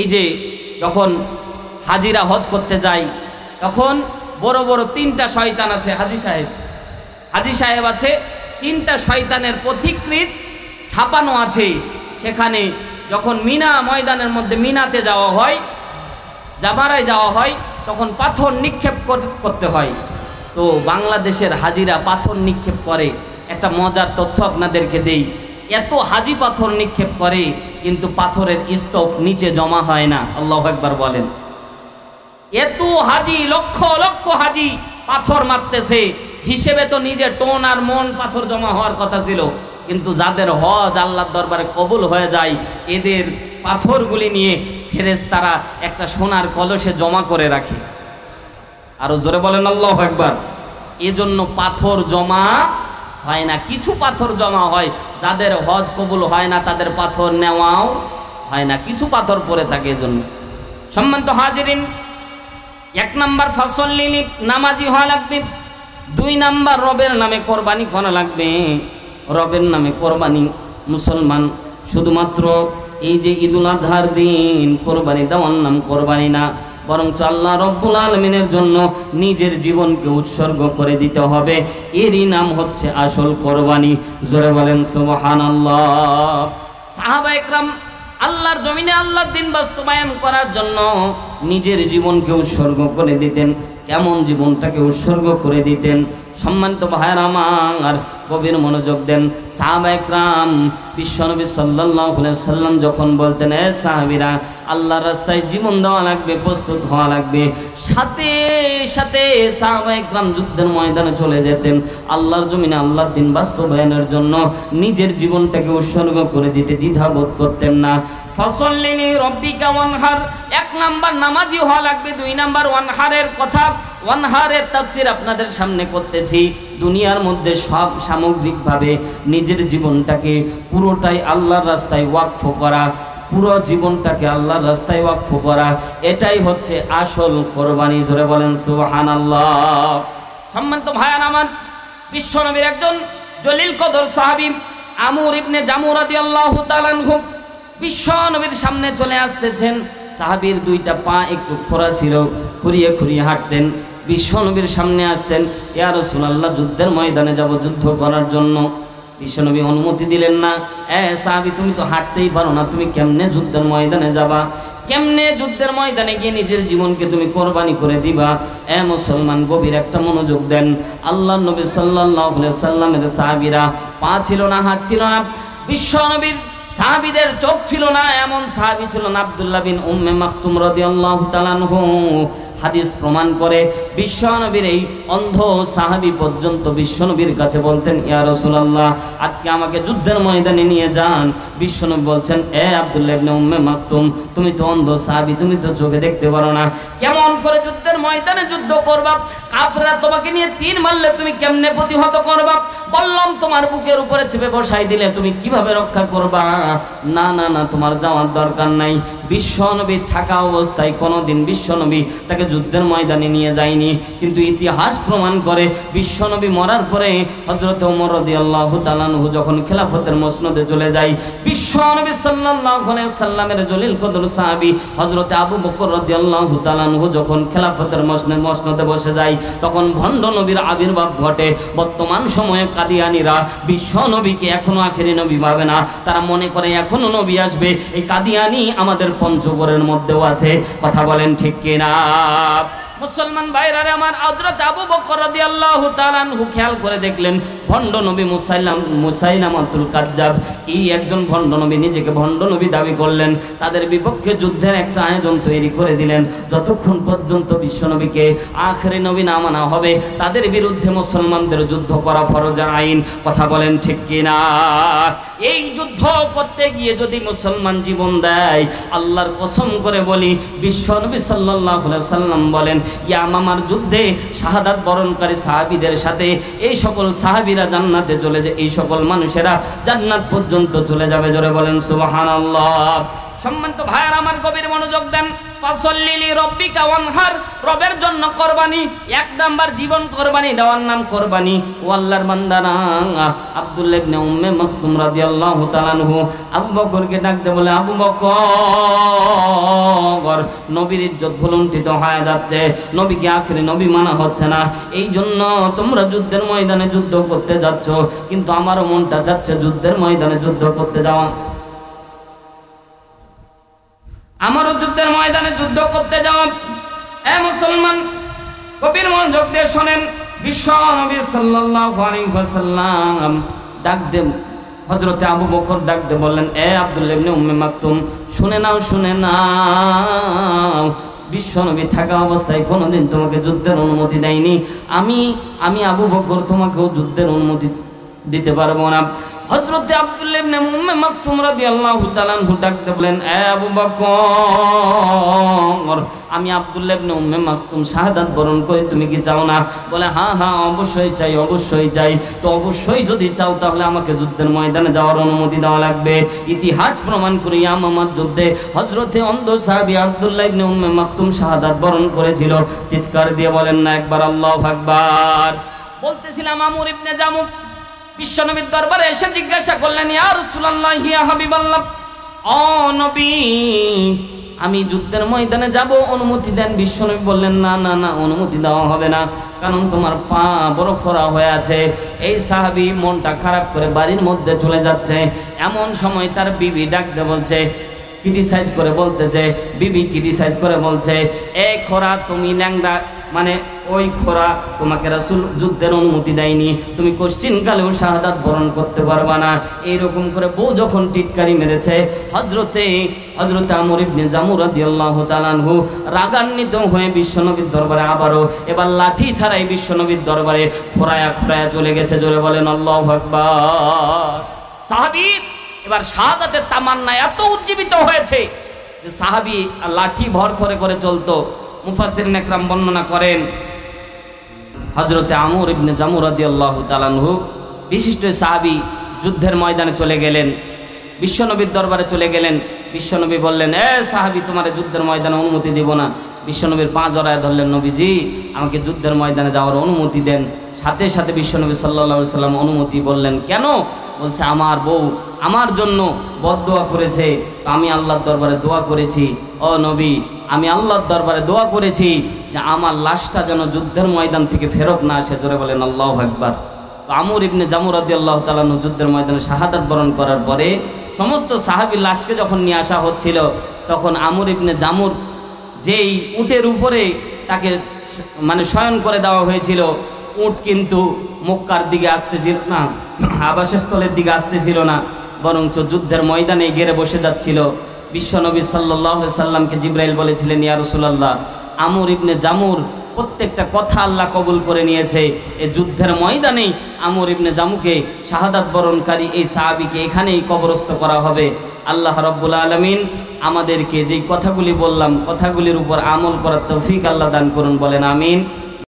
এই যে যখন হাজিরা হজ করতে যায় তখন বড় বড় 3টা শয়তান আছে, হাজি সাহেব আছে, 3টা শয়তানের পথিকৃত ছাপানো আছে সেখানে। যখন মিনা ময়দানের মধ্যে মিনাতে যাওয়া হয়, জামারায় যাওয়া হয়, তখন পাথর নিক্ষেপ করতে হয়। তো বাংলাদেশের হাজিরা পাথর নিক্ষেপ করে। একটা মজার তথ্য আপনাদেরকে দেই, এত হাজি পাথর নিক্ষেপ করে কিন্তু পাথরের স্তূপ নিচে জমা হয় না। আল্লাহু আকবার বলেন। এত হাজি, লক্ষ লক্ষ হাজি পাথর মারতেছে, হিসেবে তো নিজে টোন আর মন পাথর জমা হওয়ার কথা ছিল, কিন্তু যাদের হজ আল্লাহর দরবারে কবুল হয়ে যায় এদের পাথরগুলি নিয়ে ফেরেশতারা একটা সোনার কলসে জমা করে রাখে। আরো জোরে বলেন আল্লাহু আকবার। এজন্য পাথর জমা হয় না। কিছু পাথর জমা হয়, যাদের হজ কবুল হয় না তাদের পাথর নেওয়াও হয় না, কিছু পাথর পড়ে থাকে। এজন্য সম্মানিত হাজিরিন, 1 নাম্বার ফাসল্লিলি, নামাজি হওয়া লাগবে। 2 নাম্বার রবের নামে কোরবানি করা লাগবে। রবের নামে কোরবানি, মুসলমান শুধুমাত্র এই যে ঈদুল আজহার দিন কোরবানি দেওয়ার নাম কোরবানি না, বরঞ্চ আল্লাহ রব্বুল আলামিনের জন্য নিজের জীবনকে উৎসর্গ করে দিতে হবে। এরই নাম হচ্ছে আসল কোরবানি। জোরে বলেন সুবহানাল্লাহ। সাহাবায়ে কেরাম আল্লাহর জমিনে আল্লাহর দিন বাস্তবায়ন করার জন্য নিজের জীবনকে উৎসর্গ করে দিতেন। কেমন জীবনটাকে উৎসর্গ করে দিতেন? সম্মানিত ভাইয়েরা আমার, গভীর মনোযোগ দেন। সাহাবায়ে কেরাম বিশ্বনবী সাল্লাল্লাহু আলাইহি ওয়াসাল্লাম যখন বলতেন এ সাহাবীরা আল্লাহর রাস্তায় জীবন দেওয়া লাগবে, প্রস্তুত হওয়া লাগবে, সাথে সাথে সাহাবায়ে কেরাম যুদ্ধের ময়দানে চলে যেতেন। আল্লাহর জমিনে আল্লাহর দিন বাস্তবায়নের জন্য নিজের জীবনটাকে উৎসর্গ করে দিতে দ্বিধাবোধ করতেন না। ফাসল্লিলি রব্বিকা ওয়ানহার, 1 নাম্বার নামাজি হওয়া লাগবে। 2 নাম্বার ওয়ানহারের কথা, ওয়ানহারের তাফসীর আপনাদের সামনে করতেছি। দুনিয়ার মধ্যে সব সামগ্রিকভাবে নিজের জীবনটাকে পুরোটাই আল্লাহর রাস্তায় ওয়াকফ করা, পুরো জীবনটাকে আল্লাহর রাস্তায় ওয়াকফ করা, এটাই হচ্ছে আসল কোরবানি। জোরে বলেন সুবহানাল্লাহ। সম্মানিত ভাইয়ান আমার, বিশ্বনবীর একজন জলিল কদর সাহাবী আমর ইবনে জামু রাদিয়াল্লাহু তাআলা আনহু বিশ্বনবীর সামনে চলে আসতেছেন। সাহাবীর 2টা পা একটু খোঁড়া ছিল, খুঁড়িয়ে খুঁড়িয়ে হাঁটতেন। বিশ্বনবীর সামনে আসছেন, ইয়া রাসূলুল্লাহ যুদ্ধের ময়দানে যাব, যুদ্ধ করার জন্য। বিশ্বনবী অনুমতি দিলেন না। সাহাবী তুমি তো হাঁটতেই পারো না, তুমি কেমনে যুদ্ধের ময়দানে যাবা? কেমনে যুদ্ধের ময়দানে গিয়ে নিজের জীবনকে তুমি কোরবানি করে দিবা? মুসলমান গভীর একটা মনোযোগ দেন। আল্লাহর নবী সাল্লাল্লাহু আলাইহি সাল্লামের সাহাবীরা পা ছিল না, হাত ছিল না, বিশ্বনবীর সাহাবীদের চোখ ছিল না, এমন সাহাবী ছিল না আব্দুল্লাহ বিন উম্মে মাকতুম রাদিয়াল্লাহু তাআলা আনহু। হাদিস প্রমাণ করে বিশ্বনবীর এই অন্ধ সাহাবী পর্যন্ত বিশ্বনবীর কাছে বলতেন, ইয়া রাসূলুল্লাহ আজকে আমাকে যুদ্ধের ময়দানে নিয়ে যান। বিশ্বনবী বলছেন, আব্দুল্লাহ ইবনে উম্মে মাকতুম, তুমি তো অন্ধ সাহাবী, তুমি তো চোখে দেখতে পারো না, কেমন করে যুদ্ধের ময়দানে যুদ্ধ করবা? কাফেররা তোমাকে নিয়ে তীর মারলে তুমি কেমনে প্রতিহত করবা? বললাম তোমার বুকের উপরে চেপে বসাই দিলে তুমি কিভাবে রক্ষা করবা? না না না, তোমার যাওয়ার দরকার নাই। বিশ্বনবী থাকা অবস্থায় কোনোদিন বিশ্বনবী তাকে যুদ্ধের ময়দানে নিয়ে যায়নি, কিন্তু ইতিহাস প্রমাণ করে বিশ্বনবী মরার পরে হযরত ওমর রাদিয়াল্লাহু তাআলা আনহু যখন খেলাফতের মসনদে চলে যায়, বিশ্বনবী সাল্লাল্লাহু আলাইহি ওয়াসাল্লামের জলিল কদর সাহাবী হযরত আবু বকর রাদিয়াল্লাহু তাআলা আনহু যখন খেলাফতের মসনদে বসে যায়, তখন ভণ্ড নবীর আবির্ভাব ঘটে। বর্তমান সময়ে কাদিয়ানীরা বিশ্বনবীকে এখনো আখেরি নবী ভাবে না, তারা মনে করে এখনো নবী আসবে। এই কাদিয়ানী আমাদের পঞ্চগড়ের মধ্যেও আছে, কথা বলেন ঠিক কিনা? মুসলমান ভাইরা আমার, হযরত আবু বকর রাদিয়াল্লাহু তাআলা আনহু খেয়াল করে দেখলেন ভণ্ড নবী মুসাইলামাতুল কাজ্জাব, এই একজন ভণ্ড নবী নিজেকে ভণ্ড নবী দাবি করলেন। তাদের বিপক্ষে যুদ্ধের একটা আয়োজন তৈরি করে দিলেন। যতক্ষণ পর্যন্ত বিশ্বনবীকে আখেরি নবী না মানা হবে, তাদের বিরুদ্ধে মুসলমানদের যুদ্ধ করা ফরজ আইন, কথা বলেন ঠিক কিনা? এই যুদ্ধ করতে গিয়ে যদি মুসলমান জীবন দেয়, আল্লাহর কসম করে বলি, বিশ্বনবী সাল্লাল্লাহু আলাইহি সাল্লাম বলেন, ইয়ামামার যুদ্ধে শাহাদাত বরণকারী সাহাবীদের সাথে এই সকল সাহাবীরা জান্নাতে চলে যায়, এই সকল মানুষেরা জান্নাত পর্যন্ত চলে যাবে। জোরে বলেন সুবহানাল্লাহ। সম্মানিত ভাইয়ার আমার, গভীর মনোযোগ দেন। ফাসল্লি লিরাব্বিকা ওয়ানহার, রবের জন্য কোরবানি, এক নাম্বার জীবন কোরবানি দেওয়ার নাম কোরবানি। ও আল্লাহর বান্দারা, আব্দুল্লাহ ইবনে উম্মে মাকতুম রাদিয়াল্লাহু তাআলা আনহু আবু বকরকে ডাকতে বলে, আবু বকর, নবীর ইজ্জত ভুলুণ্ঠিত হয়ে যাচ্ছে, নবীকে আখেরি নবী মানা হচ্ছে না, এই জন্য তোমরা যুদ্ধের ময়দানে যুদ্ধ করতে যাচ্ছ, কিন্তু আমারও মনটা যাচ্ছে যুদ্ধের ময়দানে যুদ্ধ করতে যাওয়া, আমারও যুদ্ধের ময়দানে যুদ্ধ করতে যাওয়া। মুসলমান গভীর মনোযোগ দিয়ে শোনেন। বিশ্ব নবী সাল্লাল্লাহু আলাইহি ওয়াসাল্লাম ডাক দেন, হযরতে আবু বকর ডাক দিয়ে বললেন, আব্দুল্লাহ ইবনে উম্মে মাকতুম, শুনে নাও, শুনে নাও, বিশ্ব নবী থাকা অবস্থায় কোনোদিন তোমাকে যুদ্ধের অনুমতি দেয়নি। আমি আবু বকর তোমাকেও যুদ্ধের অনুমতি দিতে পারবো না। হযরতে আব্দুল্লাহ ইবনে উম্মে মাকতুম রাদিয়াল্লাহু তাআলা আনহু ডাকতে বলেন, আবু বকর, আমি আব্দুল্লাহ ইবনে উম্মে মাকতুম শাহাদাত বরণ করি, তুমি কি চাও না? বলে, হ্যাঁ হ্যাঁ, অবশ্যই চাই, অবশ্যই চাই। তো অবশ্যই যদি চাও তাহলে আমাকে যুদ্ধের ময়দানে যাওয়ার অনুমতি দেওয়া লাগবে। ইতিহাস প্রমাণ করে ইয়ামামার যুদ্ধে হযরতে অন্ধ সাহাবী আব্দুল্লাহ ইবনে উম্মে মাকতুম শাহাদাত বরণ করেছিল। চিৎকার দিয়ে বলেন না একবার আল্লাহু আকবার? বলতেছিলাম, আমর ইবনে জামু বিশ্বনবীর দরবারে এসে জিজ্ঞাসা করলেন, ইয়া রাসূলুল্লাহ, ইয়া হাবিবাল্লাহ, ও নবী, আমি যুদ্ধের ময়দানে যাব, অনুমতি দেন। বিশ্বনবী বললেন, না না না, অনুমতি দেওয়া হবে না, কারণ তোমার পা বড় খরা হয়ে আছে। এই সাহাবী মনটা খারাপ করে বাড়ির মধ্যে চলে যাচ্ছে। এমন সময় তার বিবি ডাকতে বলছে, ক্রিটিসাইজ করে বলতেছে, বিবি ক্রিটিসাইজ করে বলছে, এই খরা, তুমি ন্যাংরা, মানে ওই খোরা তোমাকে রাসূল যুদ্ধের অনুমতি দেয়নি, তুমি কোশ্চিনকালেও শাহাদাত বরণ করতে পারবা না। এইরকম করে বউ যখন টিটকারি মেরেছে, হযরতে আমর ইবনে জামু রাদিয়াল্লাহু তাআলা আনহু রাগান্বিত হয়ে বিশ্বনবীর দরবারে আবারও এবার লাঠি ছাড়াই বিশ্বনবীর দরবারে খোরায়া চলে গেছে। জোরে বলেন আল্লাহু আকবার। সাহাবী এবার শাহাদাতের তামান্না এত উজ্জীবিত হয়েছে যে সাহাবী লাঠি ভর করে চলতো। মুফাসসিরিন একরাম বর্ণনা করেন, হযরতে আমর ইবনে জামু রাদিয়াল্লাহু তাআলা আনহু বিশিষ্ট সাহাবী যুদ্ধের ময়দানে চলে গেলেন, বিশ্বনবীর দরবারে চলে গেলেন। বিশ্বনবী বললেন, সাহাবী, তোমার যুদ্ধের ময়দানে অনুমতি দিব না। বিশ্বনবীর পা জড়ায় ধরলেন, নবীজি, আমাকে যুদ্ধের ময়দানে যাওয়ার অনুমতি দেন। সাথে সাথে বিশ্বনবী সাল্লাল্লাহু আলাইহি সাল্লাম অনুমতি বললেন। কেন? বলছে, আমার বউ আমার জন্য বদদোয়া করেছে, আমি আল্লাহর দরবারে দোয়া করেছি, ও নবী, আমি আল্লাহর দরবারে দোয়া করেছি যে আমার লাশটা যেন যুদ্ধের ময়দান থেকে ফেরত না আসে। জোরে বলেন আল্লাহু আকবার। তো আমর ইবনে জামুর রাদিয়াল্লাহু তাআলা আনহু যুদ্ধের ময়দানে শাহাদাত বরণ করার পরে সমস্ত সাহাবীর লাশকে যখন নিয়ে আসা হচ্ছিল, তখন আমর ইবনে জামুর যেই উটের উপরে তাকে মানে শয়ন করে দেওয়া হয়েছিল, উট কিন্তু মক্কার দিকে আসতেছিল না, আবাসস্থলের দিকে আসতেছিল না, বরঞ্চ যুদ্ধের ময়দানে গেড়ে বসে যাচ্ছিল। বিশ্বনবী সাল্লাল্লাহু আলাইহি সাল্লামকে জিবরাইল বলেছিলেন, ইয়া রাসূলুল্লাহ, আমর ইবনে জামুর প্রত্যেকটা কথা আল্লাহ কবুল করে নিয়েছে। এই যুদ্ধের ময়দানেই আমর ইবনে জামুকে শাহাদাত বরণকারী এই সাহাবীকে এখানেই কবরস্থ করা হবে। আল্লাহ রাব্বুল আলামিন আমাদেরকে যেই কথাগুলি বললাম, কথাগুলির উপর আমল করার তৌফিক আল্লাহ দান করুন, বলেন আমিন।